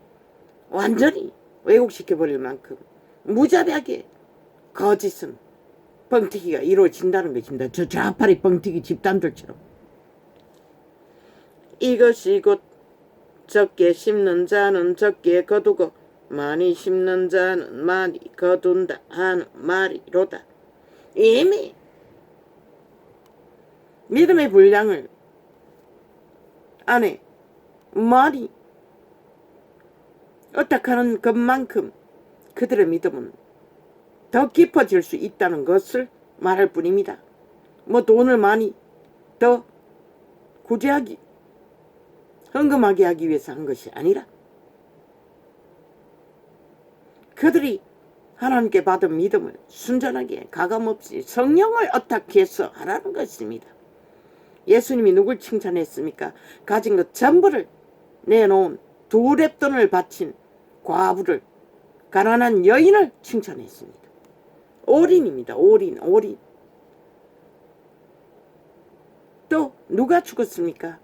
A: 완전히 왜곡시켜버릴 만큼 무자비하게 거짓은 뻥튀기가 이루어진다는 것입니다. 저 좌파리 뻥튀기 집단들처럼. 이것이 곧 적게 심는 자는 적게 거두고 많이 심는 자는 많이 거둔다 하는 말이로다. 이미 믿음의 분량을 안에 많이 어떡하는 것만큼 그들의 믿음은 더 깊어질 수 있다는 것을 말할 뿐입니다. 뭐 돈을 많이 더 구제하기 헌금하게 하기 위해서 한 것이 아니라 그들이 하나님께 받은 믿음을 순전하게 가감없이 성령을 어떻게 해서 하라는 것입니다. 예수님이 누굴 칭찬했습니까? 가진 것 전부를 내놓은 두 렙돈을 바친 과부를 가난한 여인을 칭찬했습니다. 올인입니다. 올인. 또 누가 죽었습니까?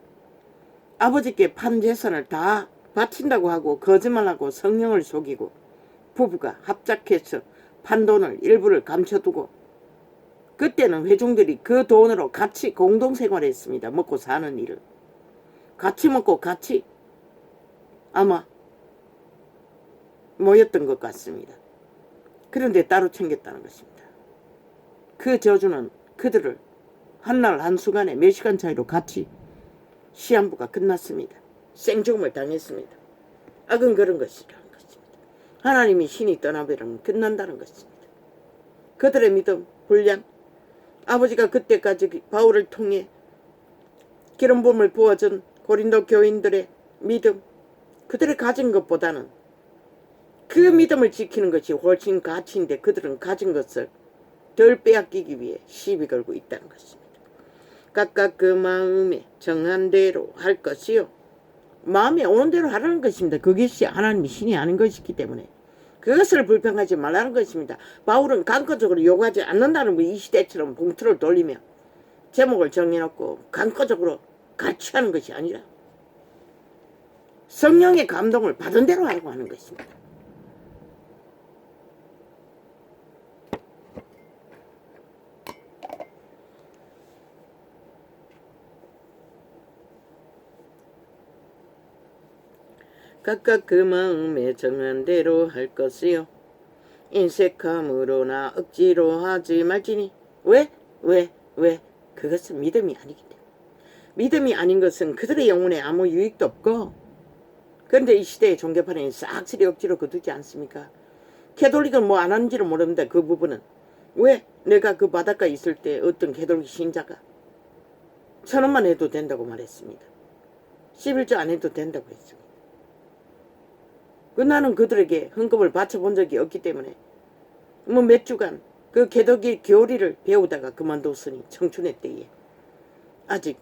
A: 아버지께 판 재산을 다 바친다고 하고 거짓말하고 성령을 속이고 부부가 합작해서 판돈을 일부를 감춰두고 그때는 회중들이 그 돈으로 같이 공동생활했습니다. 먹고 사는 일을. 같이 먹고 같이 아마 모였던 것 같습니다. 그런데 따로 챙겼다는 것입니다. 그 저주는 그들을 한날 한순간에 몇 시간 차이로 같이 시한부가 끝났습니다. 생죽음을 당했습니다. 악은 그런 것이라는 것입니다. 하나님이 신이 떠나버리면 끝난다는 것입니다. 그들의 믿음, 분량, 아버지가 그때까지 바울을 통해 기름 부음을 부어준 고린도 교인들의 믿음, 그들이 가진 것보다는 그 믿음을 지키는 것이 훨씬 가치인데 그들은 가진 것을 덜 빼앗기기 위해 시비 걸고 있다는 것입니다. 각각 그 마음에 정한 대로 할 것이요. 마음에 오는 대로 하라는 것입니다. 그것이 하나님이 신이 아닌 것이기 때문에 그것을 불평하지 말라는 것입니다. 바울은 강권적으로 요구하지 않는다는 이 시대처럼 봉투를 돌리며 제목을 정해놓고 강권적으로 가치하는 것이 아니라 성령의 감동을 받은 대로 하라고 하는 것입니다. 각각 그 마음에 정한 대로 할 것이요. 인색함으로나 억지로 하지 말지니. 왜? 그것은 믿음이 아니기 때문에. 믿음이 아닌 것은 그들의 영혼에 아무 유익도 없고, 그런데 이 시대의 종교판에 싹쓸이 억지로 거두지 않습니까? 캐톨릭은 뭐 안 하는지를 모릅니다. 그 부분은. 왜? 내가 그 바닷가에 있을 때 어떤 캐톨릭 신자가 1,000원만 해도 된다고 말했습니다. 11조 안 해도 된다고 했습니다. 나는 그들에게 헌금을 바쳐본 적이 없기 때문에 뭐 몇 주간 그 개덕의 교리를 배우다가 그만뒀으니 청춘의 때에 아직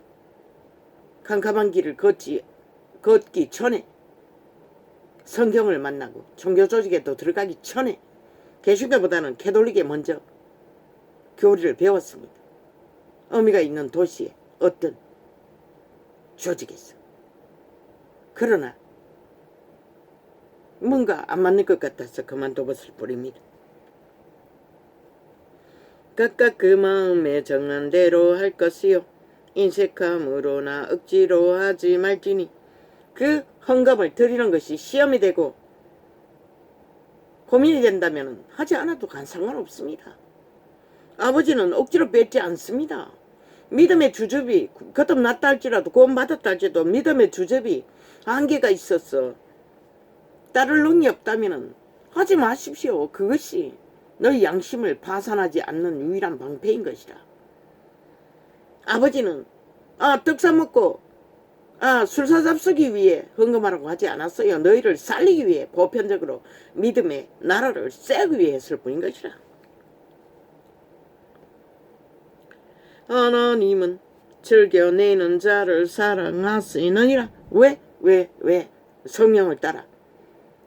A: 캄캄한 길을 걷기 전에 성경을 만나고 종교 조직에도 들어가기 전에 개신교보다는 캐톨릭에 먼저 교리를 배웠습니다. 어미가 있는 도시에 어떤 조직에서. 그러나 뭔가 안 맞는 것 같아서 그만둬봤을 뿐입니다. 각각 그 마음에 정한 대로 할 것이요 인색함으로나 억지로 하지 말지니 그 헌금을 드리는 것이 시험이 되고 고민이 된다면 하지 않아도 상관없습니다. 아버지는 억지로 뺏지 않습니다. 믿음의 주접이 거듭났다 할지라도 구원받았다 할지라도 믿음의 주접이 한계가 있었어. 따를 능이 없다면 하지 마십시오. 그것이 너희 양심을 파산하지 않는 유일한 방패인 것이다. 아버지는 떡 사먹고 술 사잡수기 위해 헌금하라고 하지 않았어요. 너희를 살리기 위해 보편적으로 믿음의 나라를 세우기 위해 했을 뿐인 것이라. 하나님은 즐겨내는 자를 사랑하시느니라. 왜? 성령을 따라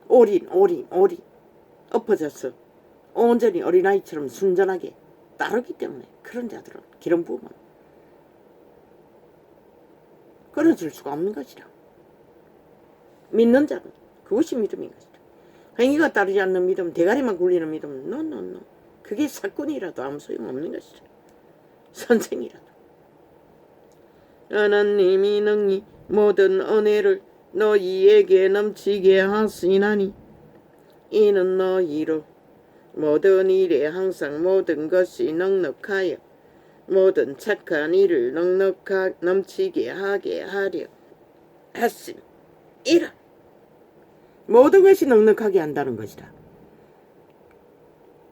A: 오린 엎어져서 온전히 어린아이처럼 순전하게 따르기 때문에 그런 자들은 기름 부음은 끊어질 수가 없는 것이라. 믿는 자는 그것이 믿음인 것이다. 행위가 따르지 않는 믿음, 대가리만 굴리는 믿음은 no. 그게 사건이라도 아무 소용없는 것이다. 선생이라도. 하나님이 능히 모든 은혜를 너희에게 넘치게 하시나니 이는 너희로 모든 일에 항상 모든 것이 넉넉하여 모든 착한 일을 넘치게 하게 하려 하심이라. 모든 것이 넉넉하게 한다는 것이다.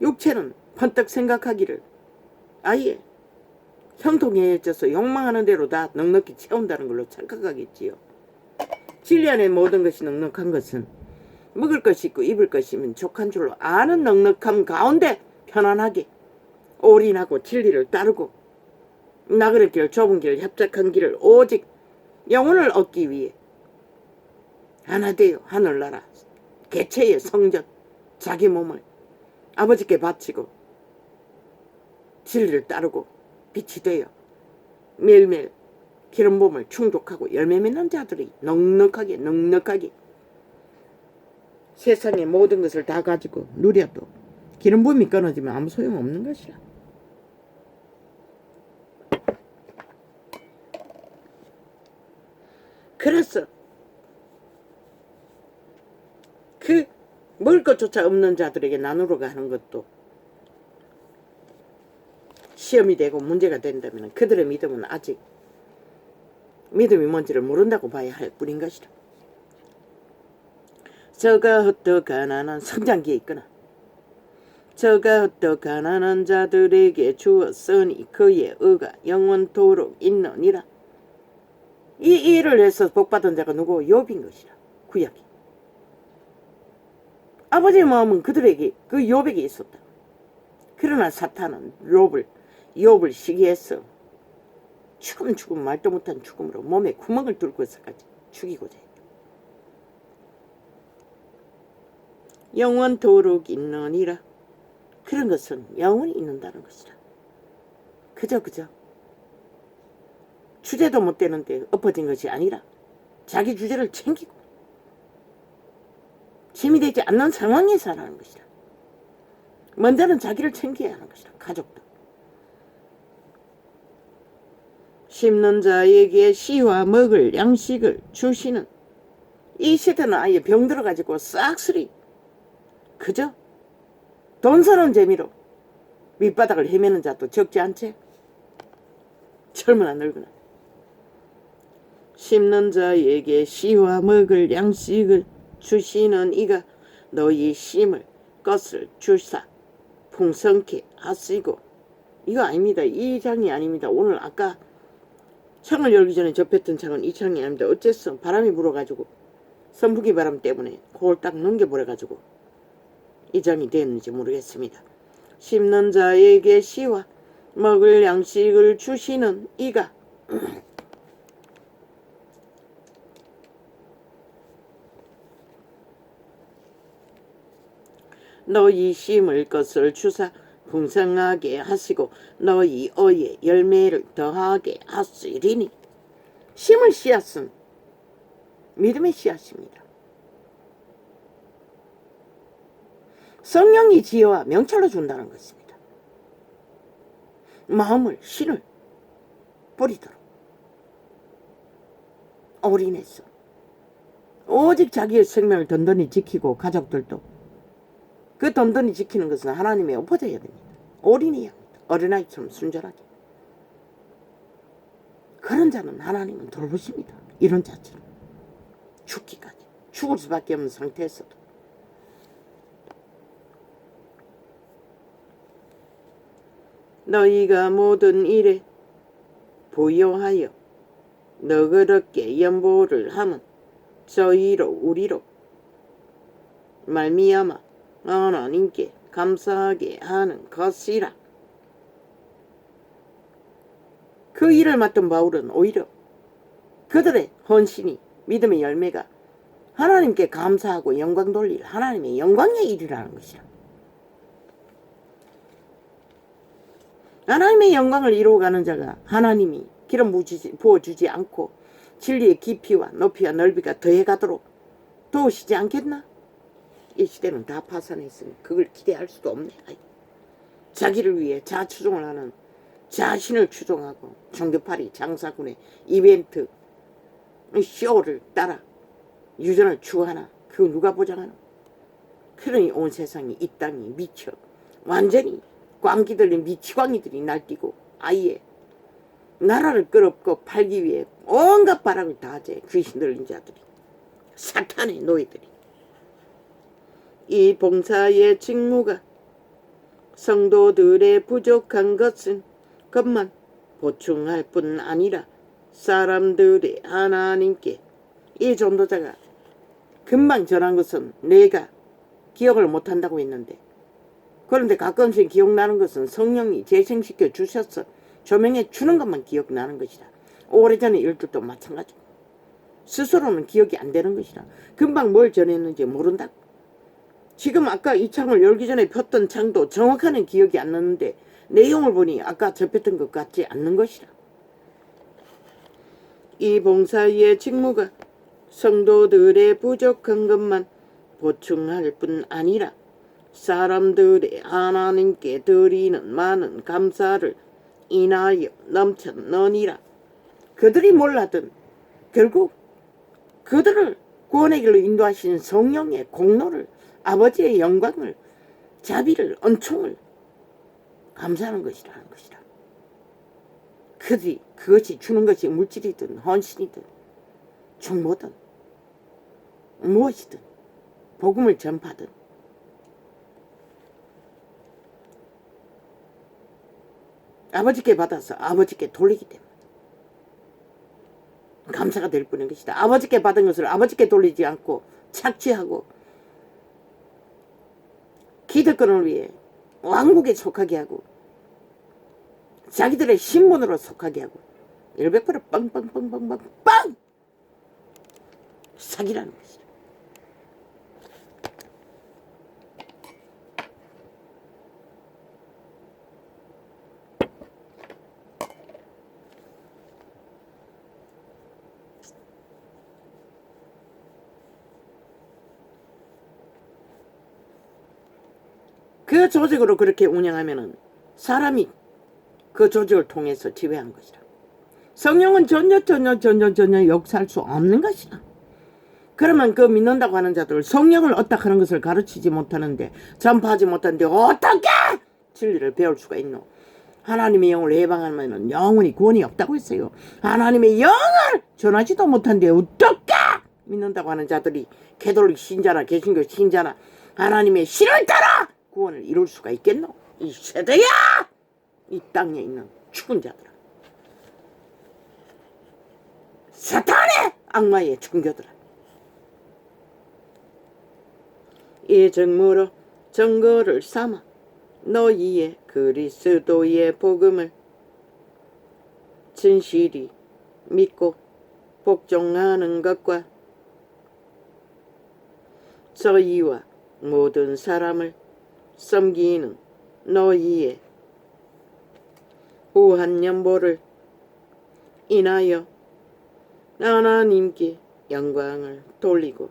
A: 육체는 번뜩 생각하기를 아예 형통해져서 욕망하는 대로 다 넉넉히 채운다는 걸로 착각하겠지요. 진리 안에 모든 것이 넉넉한 것은 먹을 것이 있고 입을 것이면 족한 줄로 아는 넉넉함 가운데 편안하게 올인하고 진리를 따르고 나그네 길, 좁은 길, 협착한 길을 오직 영혼을 얻기 위해 하나 되어 하늘나라 개체의 성전 자기 몸을 아버지께 바치고 진리를 따르고 빛이 되어 매일매일 기름 부음을 충족하고 열매 맺는 자들이 넉넉하게 세상의 모든 것을 다 가지고 누려도 기름 부음이 끊어지면 아무 소용없는 것이라. 그래서 그 먹을 것조차 없는 자들에게 나누러 가는 것도 시험이 되고 문제가 된다면 그들의 믿음은 아직 믿음이 뭔지를 모른다고 봐야 할 뿐인 것이다. 저가 헛되어 가난한 성장기에 있거나 저가 헛되어 가난한 자들에게 주었으니 그의 의가 영원토록 있느니라. 이 일을 해서 복받은 자가 누구? 욥인 것이라. 구약이. 아버지의 마음은 그들에게 그 욥에게 있었다. 그러나 사탄은 욥을 시기해서 죽음 말도 못한 죽음으로 몸에 구멍을 뚫고서까지 죽이고자 했다. 영원토록 있느니라. 그런 것은 영원히 있는다는 것이라. 그저 주제도 못 되는데 엎어진 것이 아니라 자기 주제를 챙기고 짐이 되지 않는 상황에 살아가는 것이다. 먼저는 자기를 챙겨야 하는 것이다. 가족도. 심는 자에게 씨와 먹을 양식을 주시는 이 시대는 아예 병들어가지고 싹쓸이 그저 돈 쓰는 재미로 밑바닥을 헤매는 자도 적지 않지. 젊으나 늙으나. 심는 자에게 씨와 먹을 양식을 주시는 이가 너희 심을 것을 주사 풍성케 하시고. 이거 아닙니다. 이 장이 아닙니다. 오늘 아까 창을 열기 전에 접했던 창은 이 창이 아닙니다. 어째서 바람이 불어가지고 선풍기 바람 때문에 그걸 딱 넘겨버려가지고 이 장이 되었는지 모르겠습니다. 심는 자에게 씨와 먹을 양식을 주시는 이가 너희 심을 것을 주사 풍성하게 하시고 너희 어의 열매를 더하게 하시리니. 심을 씨앗은 믿음의 씨앗입니다. 성령이 지혜와 명철로 준다는 것입니다. 마음을 신을 뿌리도록 올인해서 오직 자기의 생명을 든든히 지키고 가족들도 그 든든히 지키는 것은 하나님의 엎어져야 됩니다. 올인해야 합니다. 어린아이처럼 순절하게. 그런 자는 하나님은 돌보십니다. 이런 자처럼 죽기까지 죽을 수밖에 없는 상태에서도. 너희가 모든 일에 부요하여 너그럽게 연보를 하면 저희로 우리로 말미암아 하나님께 감사하게 하는 것이라. 그 일을 맡은 바울은 오히려 그들의 헌신이 믿음의 열매가 하나님께 감사하고 영광 돌릴 하나님의 영광의 일이라는 것이라. 하나님의 영광을 이루어가는 자가 하나님이 기름 부어주지 않고 진리의 깊이와 높이와 넓이가 더해가도록 도우시지 않겠나? 이 시대는 다 파산했으니 그걸 기대할 수도 없네. 자기를 위해 자추종을 하는, 자신을 추종하고 종교파리 장사군의 이벤트 쇼를 따라 유전을 추구하나? 그거 누가 보장하나? 그러니 온 세상이, 이 땅이 미쳐 완전히 광기 들린 미치광이들이 날뛰고 아예 나라를 끌어엎고 팔기 위해 온갖 바람을 다 하재. 귀신 들린 자들이, 사탄의 노예들이. 이 봉사의 직무가 성도들의 부족한 것은 것만 보충할 뿐 아니라 사람들의 하나님께, 이 전도자가 금방 전한 것은 내가 기억을 못한다고 했는데, 그런데 가끔씩 기억나는 것은 성령이 재생시켜 주셔서 조명해 주는 것만 기억나는 것이다. 오래전의 일들도 마찬가지고 스스로는 기억이 안 되는 것이다. 금방 뭘 전했는지 모른다고. 지금 아까 이 창을 열기 전에 폈던 창도 정확하게 기억이 안 나는데 내용을 보니 아까 접했던 것 같지 않는 것이다. 이 봉사의 직무가 성도들의 부족한 것만 보충할 뿐 아니라 사람들의 하나님께 드리는 많은 감사를 인하여 넘쳤느니라. 그들이 몰라든 결국 그들을 구원의 길로 인도하신 성령의 공로를, 아버지의 영광을, 자비를, 은총을 감사하는 것이라는 것이다. 그것이 주는 것이 물질이든 헌신이든 중모든 무엇이든 복음을 전파든 아버지께 받아서 아버지께 돌리기 때문에 감사가 될 뿐인 것이다. 아버지께 받은 것을 아버지께 돌리지 않고 착취하고 기득권을 위해 왕국에 속하게 하고 자기들의 신분으로 속하게 하고 100% 빵빵빵빵빵 사기라는 것이다. 그 조직으로 그렇게 운영하면은 사람이 그 조직을 통해서 지배한 것이다. 성령은 전혀 역사할 수 없는 것이다. 그러면 그 믿는다고 하는 자들 성령을 얻다 하는 것을 가르치지 못하는데, 전파하지 못하는데 어떻게 진리를 배울 수가 있노? 하나님의 영을 해방하면 영원히 구원이 없다고 했어요. 하나님의 영을 전하지도 못하는데 어떻게 믿는다고 하는 자들이 개돌릭 신자나 개신교 신자나 하나님의 신을 따라 구원을 이룰 수가 있겠노? 이 세대야! 이 땅에 있는 죽은 자들아, 사탄의 악마의 종교들아, 이 증무로 증거를 삼아 너희의 그리스도의 복음을 진실이 믿고 복종하는 것과 저희와 모든 사람을 섬기는 너희의 후한 연보를 인하여 하나님께 영광을 돌리고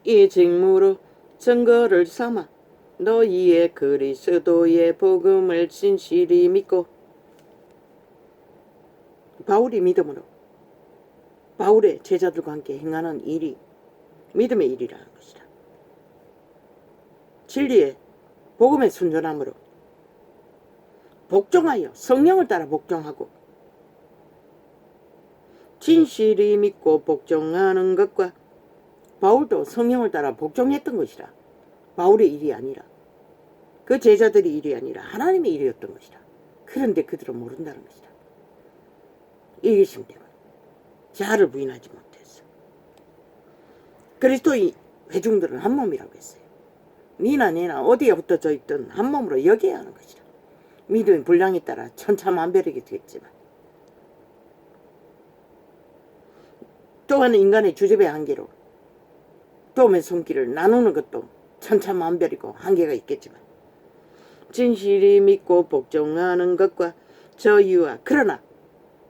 A: 이 직무로 증거를 삼아 너희의 그리스도의 복음을 진실히 믿고 바울이 믿음으로 바울의 제자들과 함께 행하는 일이 믿음의 일이라는 것이다. 진리의 복음의 순전함으로 복종하여 성령을 따라 복종하고 진실히 믿고 복종하는 것과 바울도 성령을 따라 복종했던 것이라. 바울의 일이 아니라 그 제자들의 일이 아니라 하나님의 일이었던 것이다. 그런데 그들은 모른다는 것이다. 이기심 때문에 자아를 부인하지 못했어. 그리스도의 회중들은 한 몸이라고 했어요. 니나 내나 어디에 붙어져 있든 한 몸으로 여겨야 하는 것이다. 믿음의 분량에 따라 천차만별이게 되겠지만 또한 인간의 주접의 한계로 도움의 손길을 나누는 것도 천차만별이고 한계가 있겠지만 진실이 믿고 복종하는 것과 저희와 그러나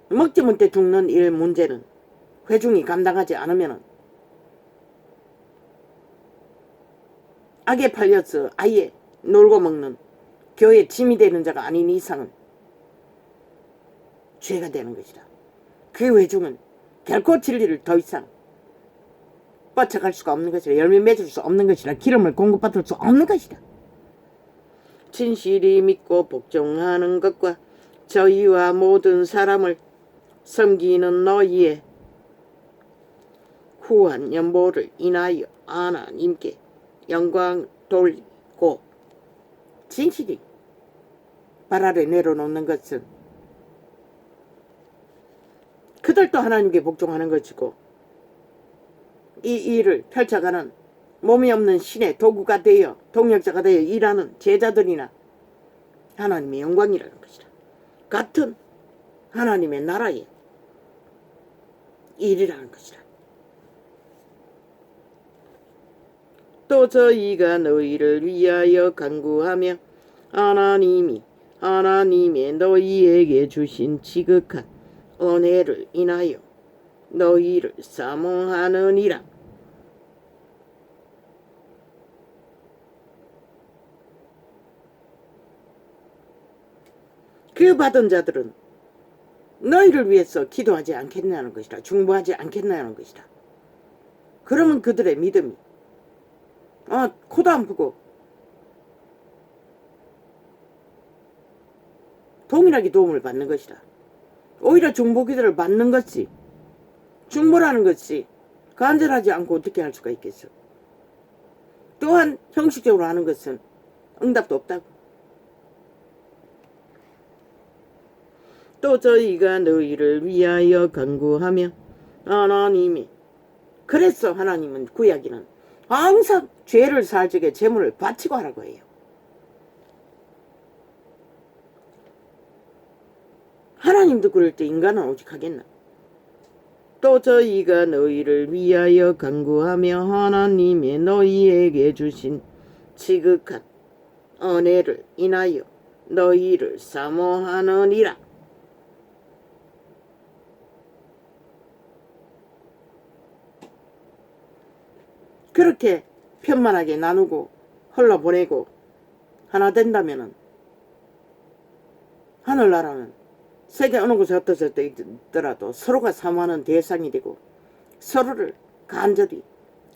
A: 먹지 못해 죽는 일 문제는 회중이 감당하지 않으면 악에 팔려서 아예 놀고 먹는 교회 짐이 되는 자가 아닌 이상은 죄가 되는 것이다. 그 회중은 결코 진리를 더 이상 뻗쳐갈 수가 없는 것이라. 열매 맺을 수 없는 것이라. 기름을 공급받을 수 없는 것이다. 진실이 믿고 복종하는 것과 저희와 모든 사람을 섬기는 너희의 후한 연보를 인하여 하나님께 영광 돌리고 진실이 발 아래 내려놓는 것은 그들도 하나님께 복종하는 것이고 이 일을 펼쳐가는 몸이 없는 신의 도구가 되어 동력자가 되어 일하는 제자들이나 하나님의 영광이라는 것이다. 같은 하나님의 나라의 일이라는 것이다. 또 저희가 너희를 위하여 간구하며 하나님의 너희에게 주신 지극한 은혜를 인하여 너희를 사모하느니라. 그 받은 자들은 너희를 위해서 기도하지 않겠냐는 것이다. 중보하지 않겠냐는 것이다. 그러면 그들의 믿음이 코도 안 푸고 동일하게 도움을 받는 것이다. 오히려 중보기도를 받는 것이 중보라는 것이 간절하지 않고 어떻게 할 수가 있겠어. 또한 형식적으로 하는 것은 응답도 없다고. 또 저희가 너희를 위하여 간구하며 그래서 하나님은 구약에는 항상 죄를 살 적에 제물을 바치고 하라고 해요. 하나님도 그럴 때 인간은 오직 하겠나. 또 저희가 너희를 위하여 간구하며 하나님의 너희에게 주신 지극한 은혜를 인하여 너희를 사모하느니라. 그렇게 편만하게 나누고 흘러보내고 하나 된다면은 하늘나라는 세계 어느 곳에 흩어져 있더라도 서로가 사모하는 대상이 되고 서로를 간절히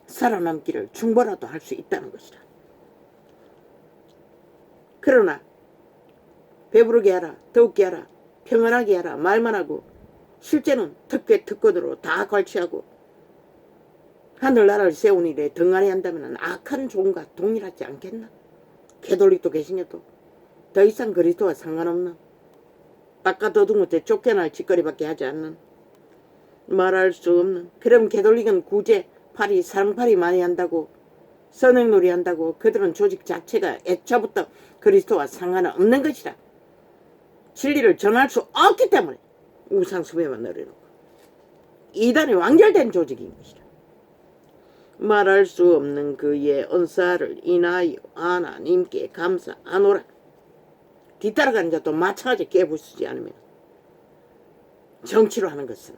A: 살아남기를 중보라도 할 수 있다는 것이다. 그러나 배부르게 하라, 더욱게 하라, 평안하게 하라 말만 하고 실제는 특권으로 다 걸치하고 하늘나라를 세운 일에 등한히 한다면 악한 종과 동일하지 않겠나? 캐톨릭도 개신교도 더 이상 그리스도와 상관없는 바깥도둑한테 쫓겨날 짓거리밖에 하지 않는 말할 수 없는. 그럼 캐톨릭은 구제 팔이 사랑팔이 많이 한다고 선행놀이 한다고 그들은 조직 자체가 애초부터 그리스도와 상관은 없는 것이라. 진리를 전할 수 없기 때문에 우상숭배만 내려놓고 이단이 완결된 조직인 것이라. 말할 수 없는 그의 은사를 인하여 하나님께 감사하노라. 뒤따라가는 자도 마찬가지 깨부수지 않으면 정치로 하는 것은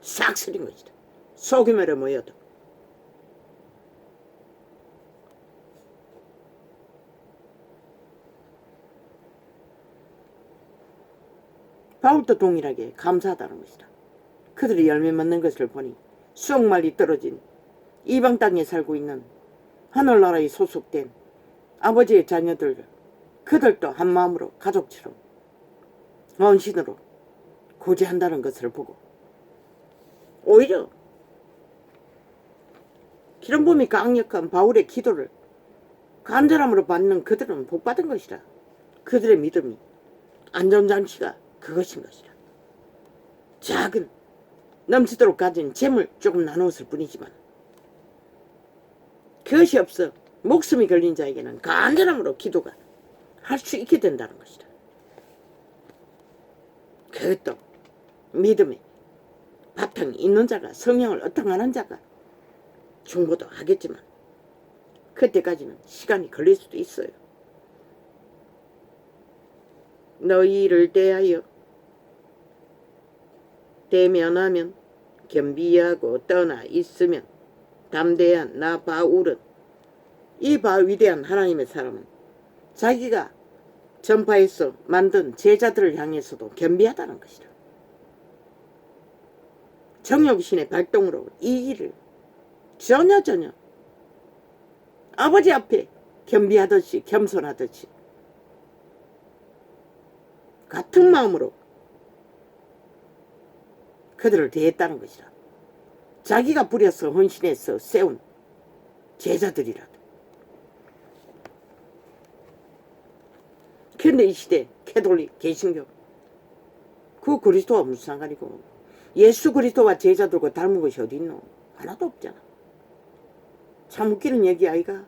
A: 싹쓸인 것이다. 소규모로 모여도 바울도 동일하게 감사하다는 것이다. 그들이 열매 맺는 것을 보니 수억만리 떨어진 이방 땅에 살고 있는 하늘나라에 소속된 아버지의 자녀들, 그들도 한마음으로 가족처럼 헌신으로 고지한다는 것을 보고 오히려 기름붐이 강력한 바울의 기도를 간절함으로 받는 그들은 복받은 것이라. 그들의 믿음이 안전장치가 그것인 것이라. 작은 넘치도록 가진 재물 조금 나누었을 뿐이지만 그것이 없어 목숨이 걸린 자에게는 간절함으로 기도가 할 수 있게 된다는 것이다. 그것도 믿음에 바탕이 있는 자가, 성령을 얻어가는 자가 중보도 하겠지만 그때까지는 시간이 걸릴 수도 있어요. 너희를 대하여 대면하면 겸비하고 떠나 있으면 담대한 나 바울은, 이 위대한 하나님의 사람은 자기가 전파해서 만든 제자들을 향해서도 겸비하다는 것이다. 정욕신의 발동으로 이 일을 전혀 아버지 앞에 겸비하듯이 겸손하듯이 같은 마음으로 그들을 대했다는 것이다. 자기가 부려서 헌신해서 세운 제자들이라도. 그런데 이 시대 캐톨릭, 개신교 그 그리스도와 무슨 상관이고, 예수 그리스도와 제자들과 닮은 것이 어디 있노? 하나도 없잖아. 참 웃기는 얘기 아이가?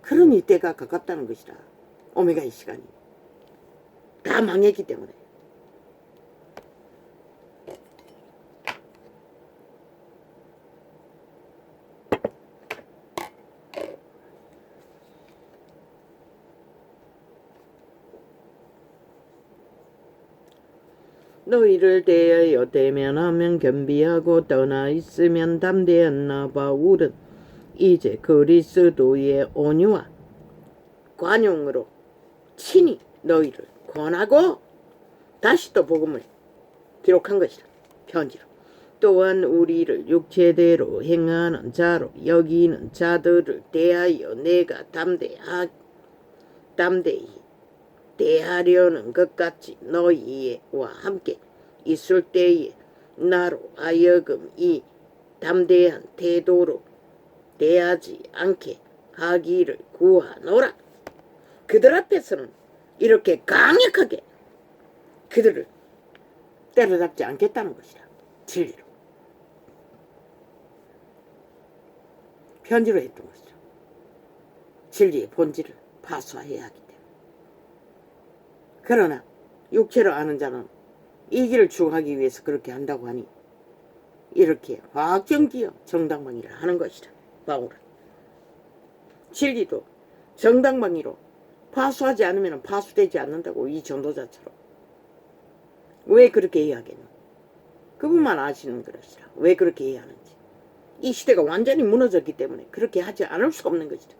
A: 그러니 때가 가깝다는 것이다. 오메가의 시간이 다 망했기 때문에. 너희를 대하여 대면하면 겸비하고 떠나 있으면 담대한 나 바울은 이제 그리스도의 온유와 관용으로 친히 너희를 권하고, 다시 또 복음을 기록한 것이다. 편지로. 또한 우리를 육체대로 행하는 자로 여기는 자들을 대하여 내가 담대히 대하려는 것 같이 너희와 함께 있을 때에 나로 하여금 이 담대한 태도로 대하지 않게 하기를 구하노라. 그들 앞에서는 이렇게 강력하게 그들을 때려잡지 않겠다는 것이다. 진리로. 편지로 했던 것이죠. 진리의 본질을 파수해야 하기 때문에. 그러나 육체로 아는 자는 이 길을 추구하기 위해서 그렇게 한다고 하니 이렇게 확정지어 정당방위를 하는 것이다. 바울은 진리도 정당방위로 파수하지 않으면 파수되지 않는다고, 이 전도자처럼. 왜 그렇게 해야 하겠노? 그분만 아시는 것이라. 왜 그렇게 해야 하는지. 이 시대가 완전히 무너졌기 때문에 그렇게 하지 않을 수 없는 것이다.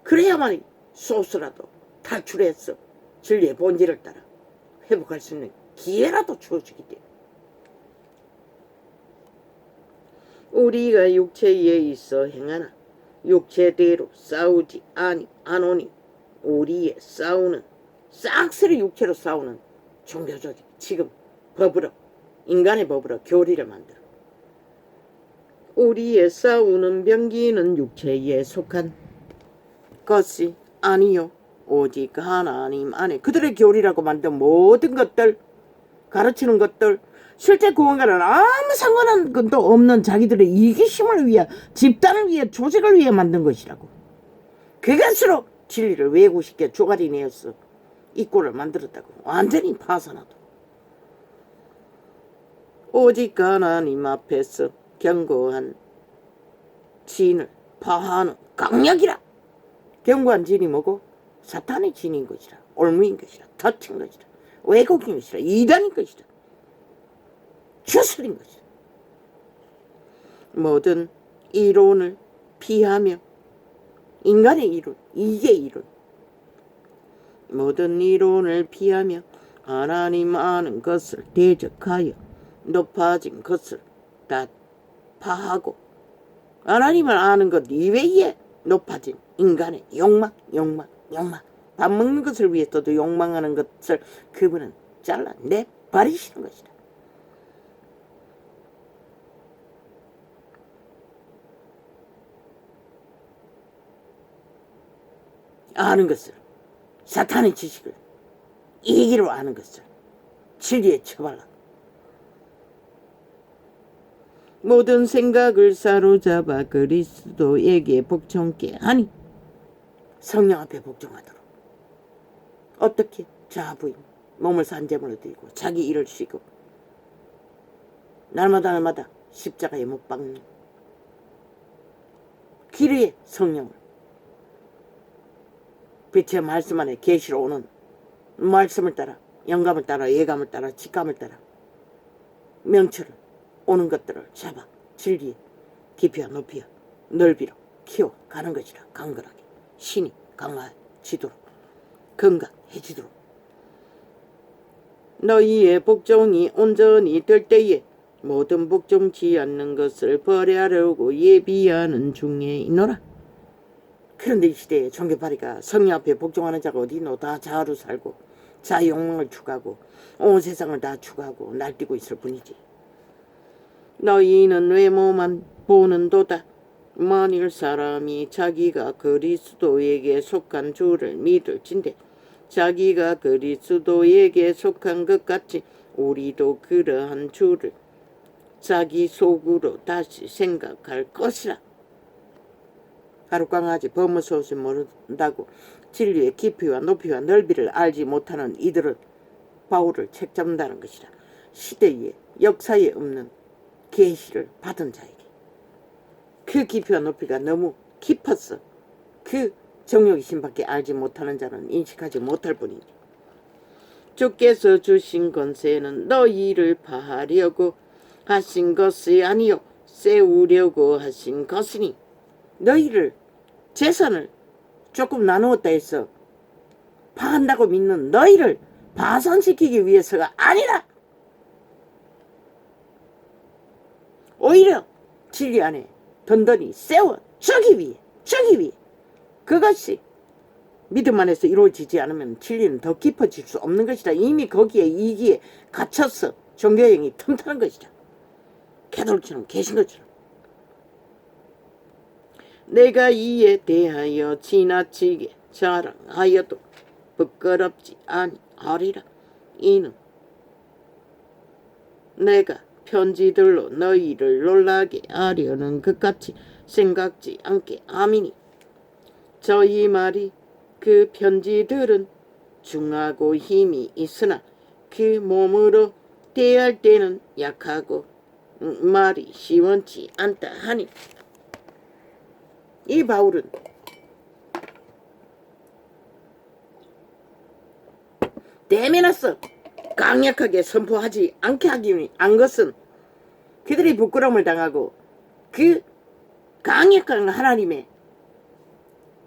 A: 그래야만 소스라도 탈출해서 진리의 본질을 따라 회복할 수 있는 기회라도 주어지기 때문에. 우리가 육체에 있어 행하나 육체대로 싸우지 아노니, 우리의 싸우는 싹쓸이 육체로 싸우는 종교조직, 지금 법으로, 인간의 법으로 교리를 만들어 우리의 싸우는 병기는 육체에 속한 것이 아니요 오직 하나님 안에. 그들의 교리라고 만든 모든 것들, 가르치는 것들, 실제 구원과는 아무 상관한 것도 없는 자기들의 이기심을 위해, 집단을 위해, 조직을 위해 만든 것이라고. 그것으로 진리를 왜곡시켜 조가리 내었어. 이 꼴을 만들었다고. 완전히 파산하도록. 오직 하나님 앞에서 견고한 진을 파하는 강력이라. 견고한 진이 뭐고? 사탄의 진인 것이라. 올무인 것이라. 덫인 것이라. 왜곡인 것이라. 이단인 것이라. 주술인 것이라. 모든 이론을 피하며 인간의 이론, 이게 이론. 모든 이론을 피하며 하나님 아는 것을 대적하여 높아진 것을 다 파하고 하나님을 아는 것 이외에 높아진 인간의 욕망. 밥 먹는 것을 위해서도 욕망하는 것을 그분은 잘라내버리시는 것이다. 아는 것을, 사탄의 지식을, 이기로 아는 것을 진리에 처발라. 모든 생각을 사로잡아 그리스도에게 복종케 하니 성령 앞에 복종하도록. 어떻게? 자부임, 몸을 산재물로 드리고 자기 일을 쉬고 날마다 십자가에 못 박는 길 위에 성령을, 빛의 말씀 안에 계시로 오는 말씀을 따라, 영감을 따라, 예감을 따라, 직감을 따라 명철을, 오는 것들을 잡아 진리에 깊이와 높이와 넓이로 키워가는 것이라. 강건하게 신이 강화지도록, 건강해지도록. 너희의 복종이 온전히 될 때에 모든 복종치 않는 것을 버리려고 예비하는 중에 있노라. 그런데 이 시대에 종교파리가 성령 앞에 복종하는 자가 어디 있노? 다 자아로 살고 자아 욕망을 추구하고 온 세상을 다 추구하고 날뛰고 있을 뿐이지. 너희는 외모만 보는도다. 만일 사람이 자기가 그리스도에게 속한 주를 믿을진대 자기가 그리스도에게 속한 것 같이 우리도 그러한 주를 자기 속으로 다시 생각할 것이라. 하룻강아지 범무소시 모른다고 진리의 깊이와 높이와 넓이를 알지 못하는 이들은 바울을 책잡는다는 것이라. 시대에 역사에 없는 계시를 받은 자에게 그 깊이와 높이가 너무 깊었어. 그 정욕의 신밖에 알지 못하는 자는 인식하지 못할 뿐이니 주께서 주신 권세는 너희를 파하려고 하신 것이 아니요 세우려고 하신 것이니. 너희를, 재산을 조금 나누었다 해서 파한다고 믿는 너희를 파산시키기 위해서가 아니라 오히려 진리 안에 든든히 세워주기 위해 그것이 믿음 안에서 이루어지지 않으면 진리는 더 깊어질 수 없는 것이다. 이미 거기에 이기에 갇혀서 종교형이 틈타는 것이다. 개돌처럼 계신 것처럼. 내가 이에 대하여 지나치게 자랑하여도 부끄럽지 아니하리라. 이는 내가 편지들로 너희를 놀라게 하려는 것같이 생각지 않게 함이니 저희 말이 그 편지들은 중하고 힘이 있으나 그 몸으로 대할 때는 약하고 말이 시원치 않다 하니. 이 바울은 대면해서 강력하게 선포하지 않게 하기 한 것은 그들이 부끄러움을 당하고 그 강력한 하나님의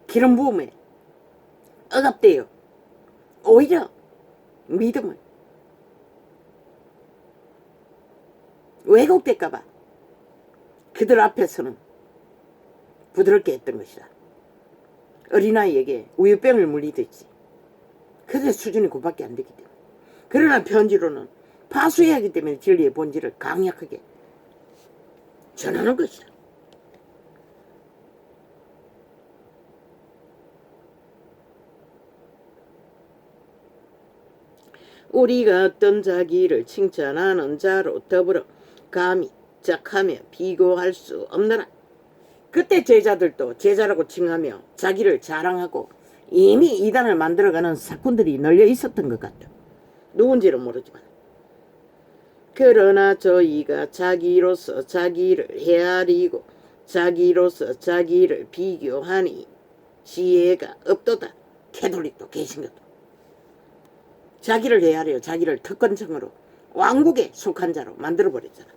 A: 기름 부음에 억압되어 오히려 믿음을 왜곡될까봐 그들 앞에서는 부드럽게 했던 것이다. 어린아이에게 우유병을 물리듯이. 그들의 수준이 그밖에 안 되기 때문에. 그러나 편지로는 파수해야 하기 때문에 진리의 본질을 강력하게 전하는 것이다. 우리가 어떤 자기를 칭찬하는 자로 더불어 감히 짝하며 비교할 수 없느라. 그때 제자들도 제자라고 칭하며 자기를 자랑하고 이미 이단을 만들어가는 사꾼들이 널려 있었던 것 같다. 누군지는 모르지만. 그러나 저희가 자기로서 자기를 헤아리고 자기로서 자기를 비교하니 지혜가 없도다. 캐톨릭도 개신교도. 자기를 헤아려 자기를 특권층으로 왕국에 속한 자로 만들어버렸잖아.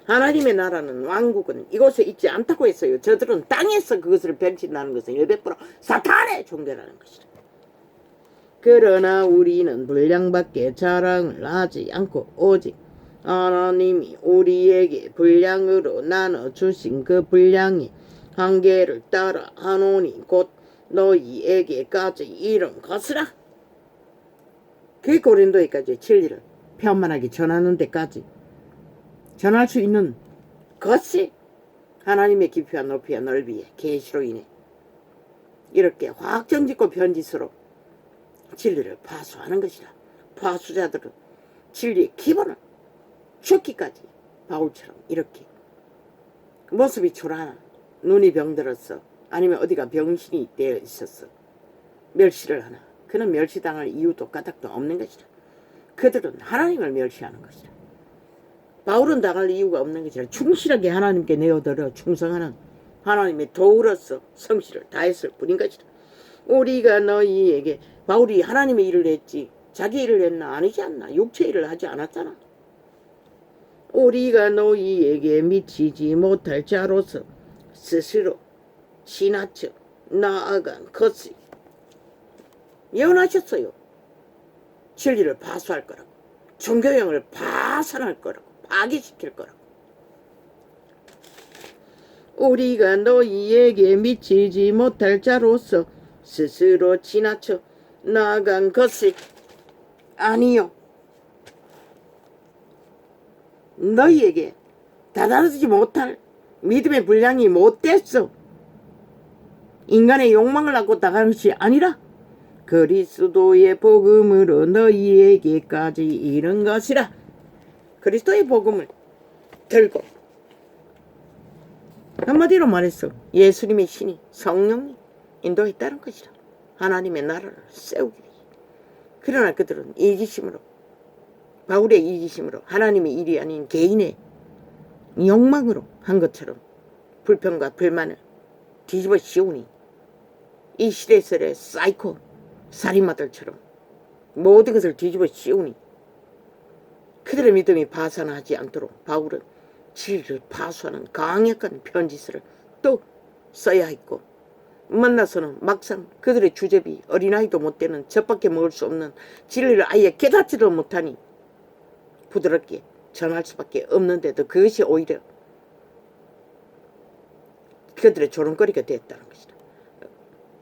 A: 하나님의 나라는 왕국은 이곳에 있지 않다고 했어요. 저들은 땅에서 그것을 변신하는 것은 100% 사탄의 종교라는 것이다. 그러나 우리는 분량밖에 자랑을 하지 않고 오직 하나님이 우리에게 분량으로 나눠주신 그 분량의 한계를 따라 하노니 곧 너희에게까지 이른 것이라. 그 고린도에까지 진리를 편만하게 전하는 데까지 전할 수 있는 것이 하나님의 깊이와 높이와 넓이의 계시로 인해 이렇게 확정짓고 편짓으로 진리를 파수하는 것이라. 파수자들은 진리의 기본을 죽기까지 바울처럼 이렇게 모습이 초라하나 눈이 병들었어 아니면 어디가 병신이 되어 있었어 멸시를 하나 그는 멸시당할 이유도 까닭도 없는 것이라. 그들은 하나님을 멸시하는 것이라. 바울은 당할 이유가 없는 것이라. 충실하게 하나님께 내어들어 충성하는 하나님의 도우로서 성실을 다했을 뿐인 것이라. 우리가 너희에게 바울이 하나님의 일을 했지 자기 일을 했나? 아니지 않나? 육체 일을 하지 않았잖아. 우리가 너희에게 미치지 못할 자로서 스스로 지나쳐 나아간 것이 예언하셨어요. 진리를 파수할 거라고. 종교형을 파산할 거라고. 파괴시킬 거라고. 우리가 너희에게 미치지 못할 자로서 스스로 지나쳐 나아간 것이 아니요. 너희에게 다다르지 못할 믿음의 분량이 못됐어. 인간의 욕망을 갖고 나가는 것이 아니라 그리스도의 복음으로 너희에게까지 이른 것이라. 그리스도의 복음을 들고 한마디로 말해서 예수님의 신이 성령이 인도했다는 것이라. 하나님의 나라를 세우기 위해. 그러나 그들은 이기심으로 바울의 이기심으로 하나님의 일이 아닌 개인의 욕망으로 한 것처럼 불평과 불만을 뒤집어 씌우니 이 시대설의 사이코 살인마들처럼 모든 것을 뒤집어 씌우니 그들의 믿음이 파산하지 않도록 바울은 진리를 파수하는 강력한 편지서를 또 써야 했고 만나서는 막상 그들의 주접이 어린아이도 못 되는 젖밖에 먹을 수 없는 진리를 아예 깨닫지도 못하니 부드럽게 전할 수밖에 없는데도 그것이 오히려 그들의 조롱거리가 됐다는 것이다.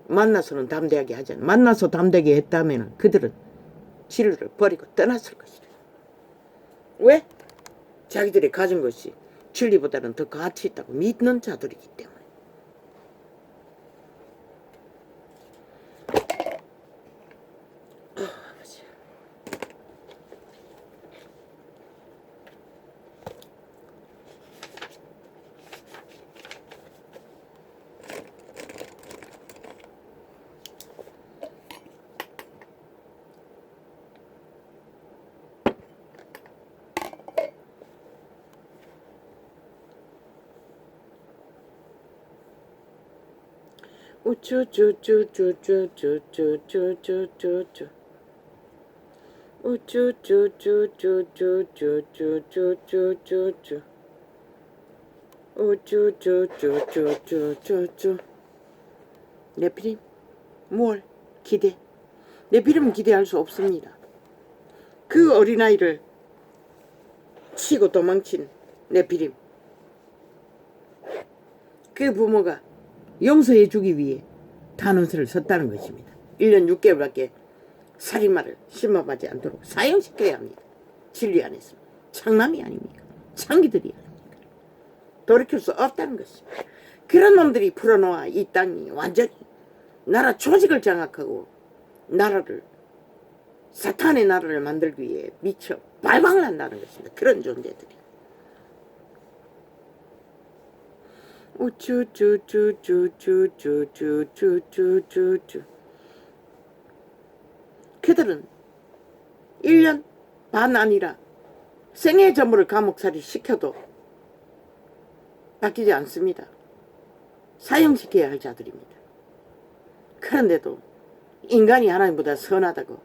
A: 만나서는 담대하게 하지 않아. 만나서 담대하게 했다면 그들은 진리를 버리고 떠났을 것이다. 왜? 자기들이 가진 것이 진리보다는 더 가치 있다고 믿는 자들이기 때문에. 우쭈쭈쭈쭈쭈쭈쭈쭈쭈쭈 우쭈쭈쭈쭈쭈쭈쭈쭈쭈쭈쭈 우쭈쭈쭈쭈쭈쭈쭈 네피림 뭘 기대 네피림은 기대할 수 없습니다. 그 어린아이를 치고 도망친 네피림 그 부모가 용서해 주기 위해 탄원서를 썼다는 것입니다. 1년 6개월밖에 살인마를 심판하지 않도록 사형시켜야 합니다. 진리 안에서. 장남이 아닙니까? 창기들이 아닙니까? 돌이킬 수 없다는 것입니다. 그런 놈들이 풀어놓아 이 땅이 완전히 나라 조직을 장악하고 나라를 사탄의 나라를 만들기 위해 미쳐 발광을 한다는 것입니다. 그런 존재들이. 우쭈쭈쭈쭈쭈쭈쭈쭈쭈쭈. 그들은 1년 반 아니라 생애 전부를 감옥살이 시켜도 바뀌지 않습니다. 사형시켜야 할 자들입니다. 그런데도 인간이 하나님보다 선하다고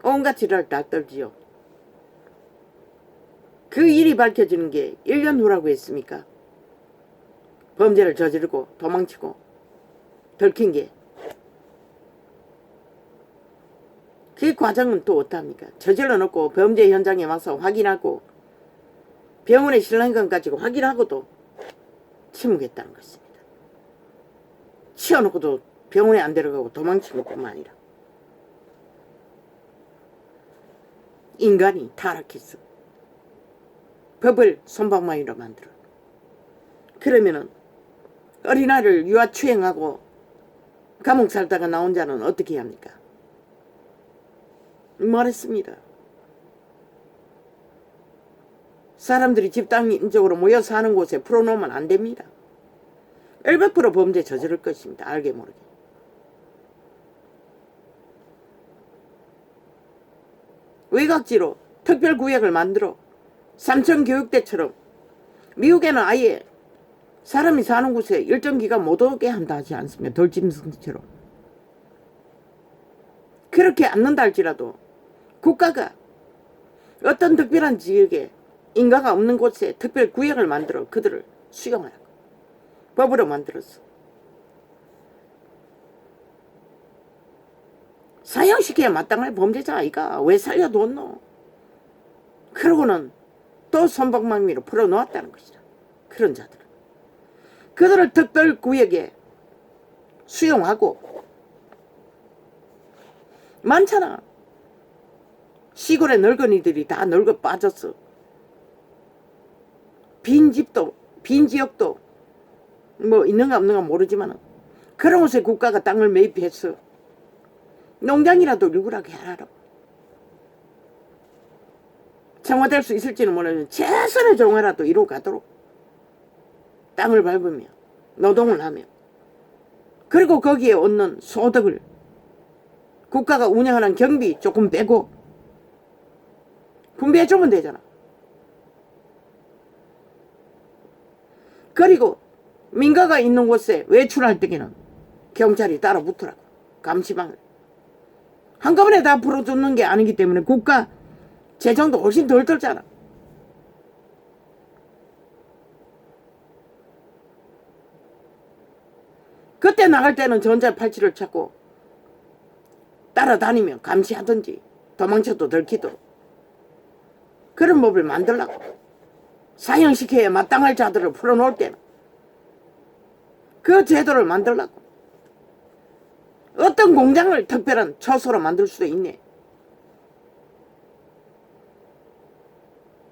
A: 온갖 지랄을 다 떨지요. 그 일이 밝혀지는 게 1년 후라고 했습니까? 범죄를 저지르고 도망치고 들킨 게. 그 과정은 또 어떡합니까? 저질러 놓고 범죄 현장에 와서 확인하고 병원에 실린 것 가지고 확인하고도 침묵했다는 것입니다. 치워놓고도 병원에 안 데려가고 도망친 것뿐만 아니라 인간이 타락했어. 법을 솜방망이로 만들어. 그러면은 어린아이를 유아추행하고 감옥 살다가 나온 자는 어떻게 합니까? 말했습니다. 사람들이 집단적으로 모여 사는 곳에 풀어놓으면 안 됩니다. 100% 범죄 저지를 것입니다. 알게 모르게. 외곽지로 특별구역을 만들어 삼천교육대처럼 미국에는 아예 사람이 사는 곳에 일정 기간 못 오게 한다 하지 않습니까? 돌짐승처럼. 그렇게 않는다 할지라도 국가가 어떤 특별한 지역에 인가가 없는 곳에 특별구역을 만들어 그들을 수용하라고 법으로 만들었어. 사형시켜야 마땅할 범죄자 아이가 왜 살려뒀노? 그러고는 또 손방망이로 풀어놓았다는 것이다. 그런 자들은 그들을 특별구역에 수용하고 많잖아. 시골의 늙은이들이 다 늙어 빠졌어. 빈 집도 빈 지역도 뭐 있는가 없는가 모르지만 그런 곳에 국가가 땅을 매입해서 농장이라도 유구하게 하라고. 정화될 수 있을지는 모르지만 최선의 정화라도 이루어 가도록 땅을 밟으며 노동을 하며 그리고 거기에 얻는 소득을 국가가 운영하는 경비 조금 빼고 분배해주면 되잖아. 그리고 민가가 있는 곳에 외출할 때에는 경찰이 따라 붙으라고. 감시망을. 한꺼번에 다 풀어주는 게 아니기 때문에 국가 재정도 훨씬 덜 들잖아. 그때 나갈 때는 전자팔찌를 찾고 따라다니며 감시하든지 도망쳐도 들키도록 그런 법을 만들라고. 사형시켜야 마땅할 자들을 풀어놓을 때는 그 제도를 만들라고. 어떤 공장을 특별한 초소로 만들 수도 있네.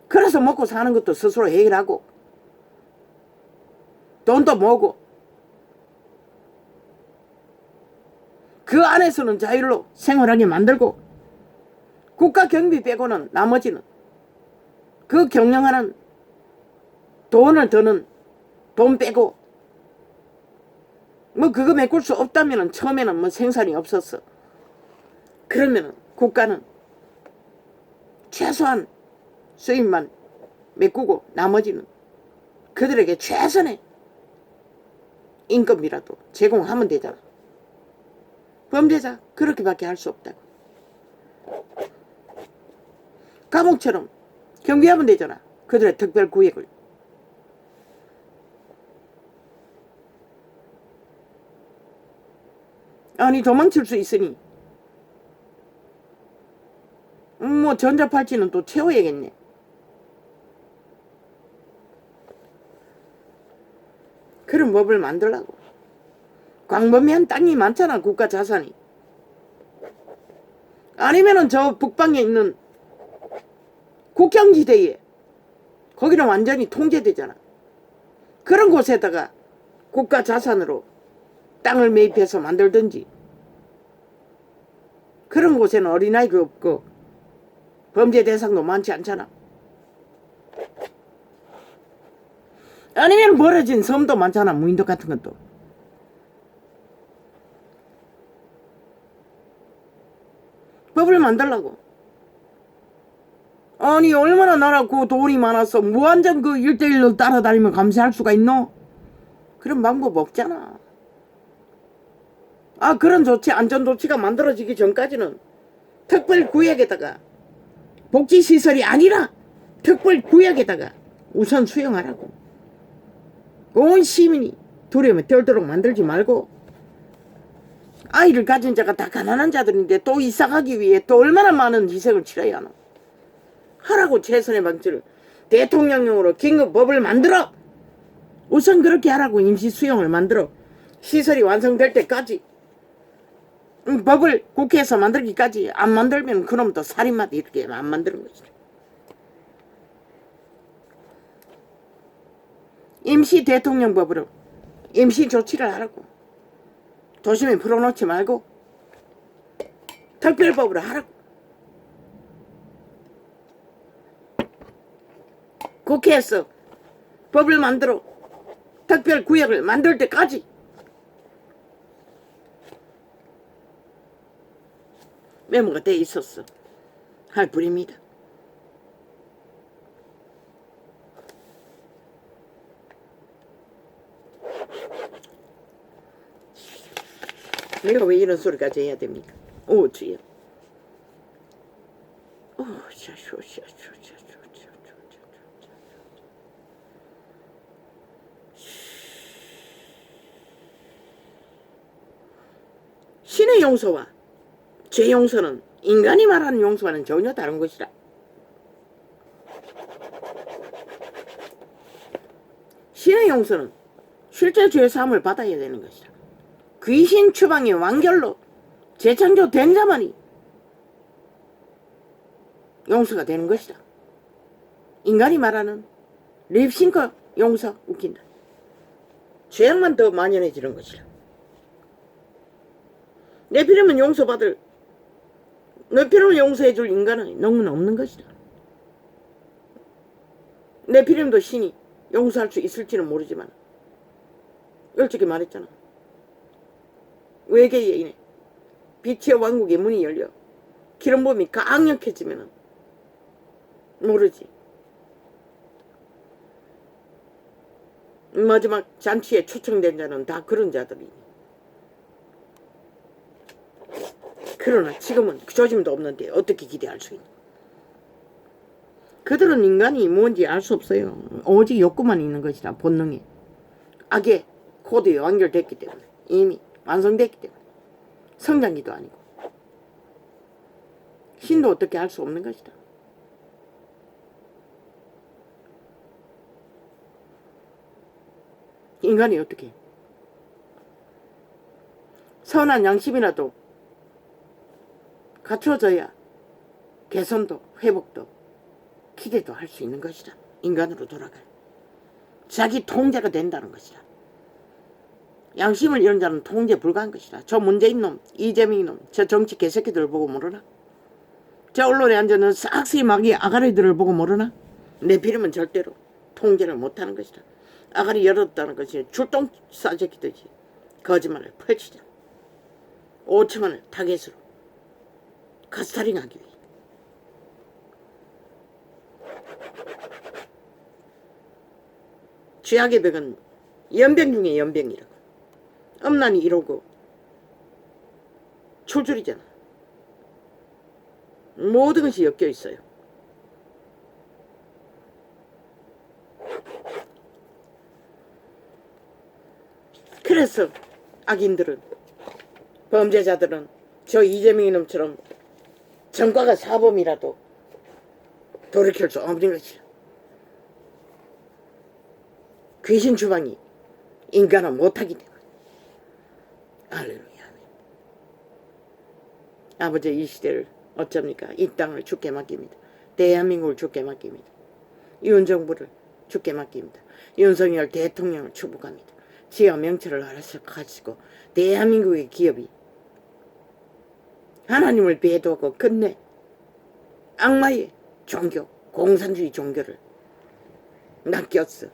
A: 그래서 먹고 사는 것도 스스로 해결하고 돈도 모으고 그 안에서는 자율로 생활하게 만들고 국가 경비 빼고는 나머지는 그 경영하는 돈을 드는 돈 빼고 뭐 그거 메꿀 수 없다면 처음에는 뭐 생산이 없었어. 그러면 국가는 최소한 수입만 메꾸고 나머지는 그들에게 최선의 임금이라도 제공하면 되잖아. 범죄자 그렇게밖에 할 수 없다고. 감옥처럼 경비하면 되잖아. 그들의 특별구역을. 아니 도망칠 수 있으니 뭐 전자팔찌는 또 채워야겠네. 그런 법을 만들라고. 광범위한 땅이 많잖아. 국가 자산이. 아니면은 저 북방에 있는 국경지대에 거기는 완전히 통제되잖아. 그런 곳에다가 국가 자산으로 땅을 매입해서 만들든지 그런 곳에는 어린아이가 없고 범죄 대상도 많지 않잖아. 아니면 멀어진 섬도 많잖아. 무인도 같은 것도. 법을 만들라고. 아니 얼마나 나라 그 돈이 많아서 무한정 그 1대1로 따라다니면 감시할 수가 있노? 그런 방법 없잖아. 아 그런 조치 안전조치가 만들어지기 전까지는 특별구역에다가 복지시설이 아니라 특별구역에다가 우선 수용하라고. 온 시민이 두려움에 떨도록 만들지 말고. 아이를 가진 자가 다 가난한 자들인데 또 이사가기 위해 또 얼마나 많은 희생을 치러야 하노. 하라고. 최선의 방지를 대통령령으로 긴급법을 만들어. 우선 그렇게 하라고. 임시수용을 만들어. 시설이 완성될 때까지. 법을 국회에서 만들기까지. 안 만들면 그놈도 살인마도 이렇게 안 만드는 거지. 임시 대통령법으로 임시 조치를 하라고. 도심에 풀어놓지 말고 특별법으로 하라고. 국회에서 법을 만들어 특별구역을 만들 때까지. 메모가 돼 있었어. 할 뿐입니다. 내가 왜 이런 소리까지 해야 됩니까? 주여. 신의 용서와 죄 용서는 인간이 말하는 용서와는 전혀 다른 것이라. 신의 용서는 실제 죄 사함을 받아야 되는 것이라. 귀신 추방의 완결로 재창조된 자만이 용서가 되는 것이다. 인간이 말하는 립싱크 용서 웃긴다. 죄악만 더 만연해지는 것이라. 네피림은 용서받을, 네피림을 용서해줄 인간은 너무나 없는 것이다. 네피림도 신이 용서할 수 있을지는 모르지만 솔직히 말했잖아. 외계에 인해 빛의 왕국의 문이 열려 기름붐이 강력해지면 모르지. 마지막 잔치에 초청된 자는 다 그런 자들이니. 그러나 지금은 조짐도 없는데 어떻게 기대할 수 있나. 그들은 인간이 뭔지 알 수 없어요. 오직 욕구만 있는 것이라. 본능에. 악의 코드에 완결됐기 때문에. 이미 완성됐기 때문에. 성장기도 아니고. 신도 어떻게 할 수 없는 것이다. 인간이 어떻게 선한 양심이라도 갖춰져야 개선도 회복도 기대도 할 수 있는 것이다. 인간으로 돌아갈 자기 통제가 된다는 것이다. 양심을 잃은 자는 통제 불가한 것이다. 저 문재인 놈, 이재명 놈, 저 정치 개새끼들을 보고 모르나? 저 언론에 앉아있는 싹쓸이 마귀 아가리들을 보고 모르나? 네피림은 절대로 통제를 못하는 것이다. 아가리 열었다는 것이 출동 싸제기듯이 거짓말을 펼치자. 5천원을 타겟으로 카스타링하기 위해. 죄악의 벽은 연병 중에 연병이라고. 엄난이 이러고 출줄이잖아. 모든 것이 엮여 있어요. 그래서 악인들은, 범죄자들은 저 이재명 이놈처럼 전과가 사범이라도 돌이킬 수 없는 것이라. 귀신 주방이 인간은 못하기 때문에. 할렐루야. 아버지, 이 시대를 어쩝니까? 이 땅을 주께 맡깁니다. 대한민국을 주께 맡깁니다. 윤정부를 주께 맡깁니다. 윤석열 대통령을 축복합니다. 지역 명철을 알아서 가지고 대한민국의 기업이 하나님을 배도하고 끝내 악마의 종교, 공산주의 종교를 낚였어.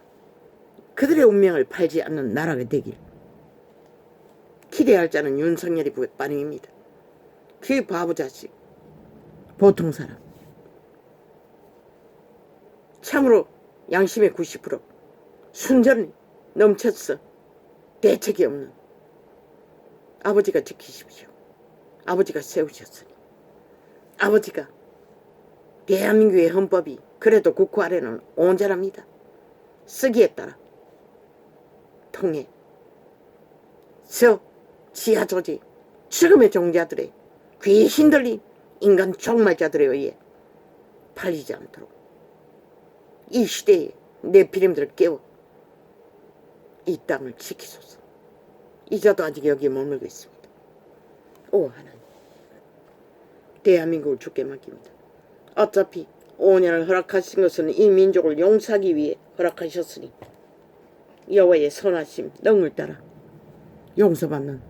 A: 그들의 운명을 팔지 않는 나라가 되길 기대할 자는 윤석열이 반응입니다. 그 바보자식, 보통 사람, 참으로 양심의 90% 순전히 넘쳤어. 대책이 없는 아버지가 지키십시오. 아버지가 세우셨으니, 아버지가 대한민국의 헌법이 그래도 국회 아래는 온전합니다. 쓰기에 따라 통해 저 지하조직 지금의 종자들의 귀신 들린 인간 종말자들에 의해 팔리지 않도록 이 시대에 네피림들을 깨워 이 땅을 지키소서. 이자도 아직 여기에 머물고 있습니다. 오 하나님, 대한민국을 주께 맡깁니다. 어차피 5년을 허락하신 것은 이 민족을 용서하기 위해 허락하셨으니 여호와의 선하심 능을 따라 용서받는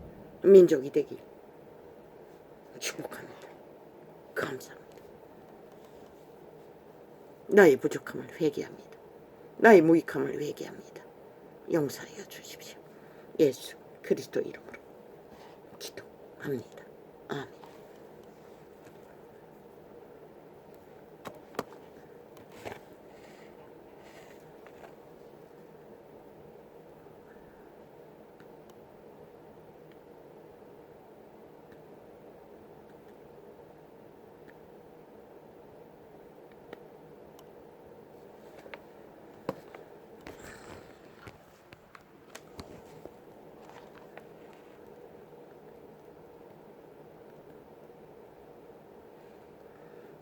A: 민족이 되길 축복합니다. 감사합니다. 나의 부족함을 회개합니다. 나의 무익함을 회개합니다. 용서하여 주십시오. 예수 그리스도 이름으로 기도합니다. 아멘.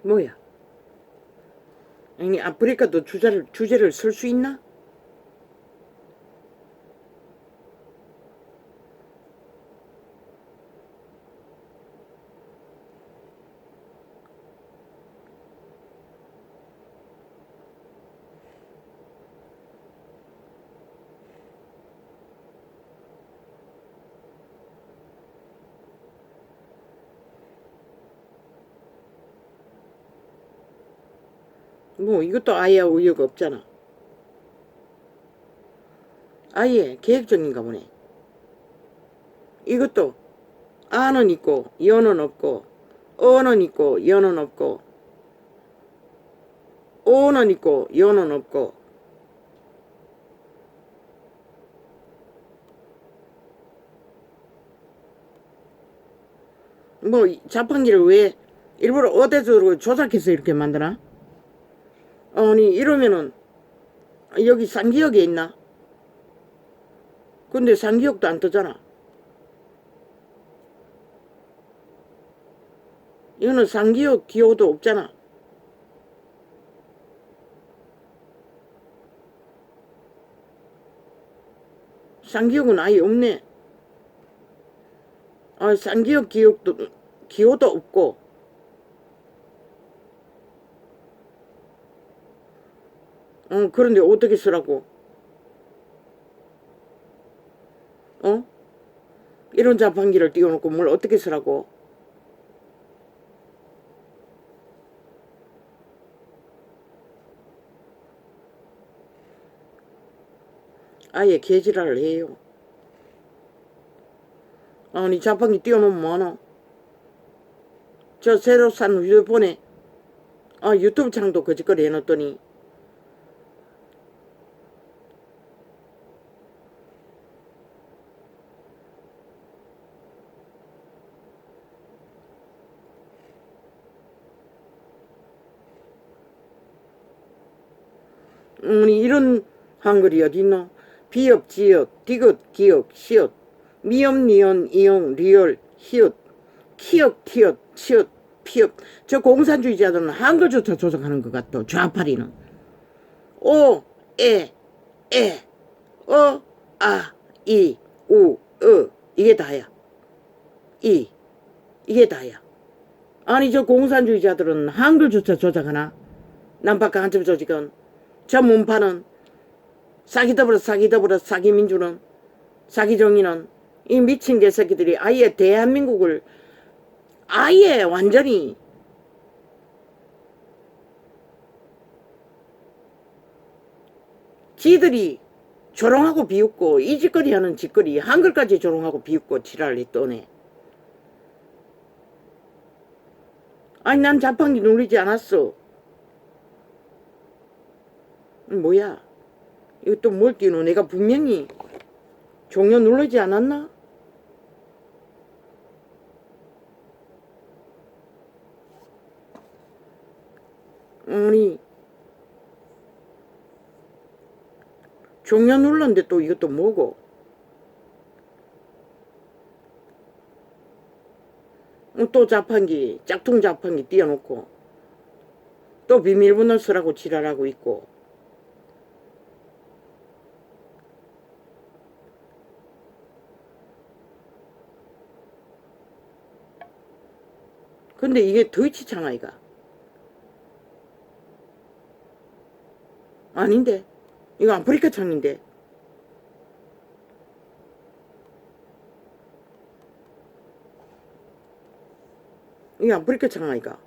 A: 뭐야? 아니 아프리카도 주제를 쓸 수 있나? 뭐 이것도 아예 의욕 없잖아. 아예 계획적인가 보네. 이것도 아는 있고 여는 없고 어는 있고 여는 없고 오는 있고 여는 없고 뭐 자판기를 왜 일부러 어대적으로 조작해서 이렇게 만드나? 아니 이러면은 여기 상기역에 있나? 근데 상기역도 안 뜨잖아. 이거는 상기역 기호도 없잖아. 상기역은 아예 없네. 아, 상기역 기호도 없고 그런데 어떻게 쓰라고? 이런 자판기를 띄워놓고 뭘 어떻게 쓰라고? 아예 개지랄을 해요. 아니 자판기 띄워놓으면 뭐하노? 저 새로 산 휴대폰에 유튜브 창도 거짓거리 해놨더니 이런 한글이 어딨노? 비읍, 지읒, 디귿, 기역, 시읒, 미음, 니은, 이응, 리을, 히읗, 키읔, 티읕, 치읓, 피읕. 저 공산주의자들은 한글조차 조작하는 것 같아. 좌파리는 오, 에, 어, 아, 이, 우, 이게 다야. 이게 다야. 아니 저 공산주의자들은 한글조차 조작하나? 남북 간첩 조직은 저 문파는 사기더불어 사기민주는 사기정의는 이 미친 개새끼들이 아예 대한민국을 아예 완전히 지들이 조롱하고 비웃고 이 짓거리 하는 짓거리 한글까지 조롱하고 비웃고 지랄이 떠네. 아니 난 자판기 누르지 않았어. 뭐야 이거 또 뭘 띄우노. 내가 분명히 종료 누르지 않았나? 아니 종료 눌렀는데 또 이것도 뭐고. 또 자판기 짝퉁 자판기 띄워놓고 또 비밀번호 쓰라고 지랄하고 있고. 근데 이게 드이치 창아이가 아닌데 이거 아프리카 창인데. 이게 아프리카 창아이가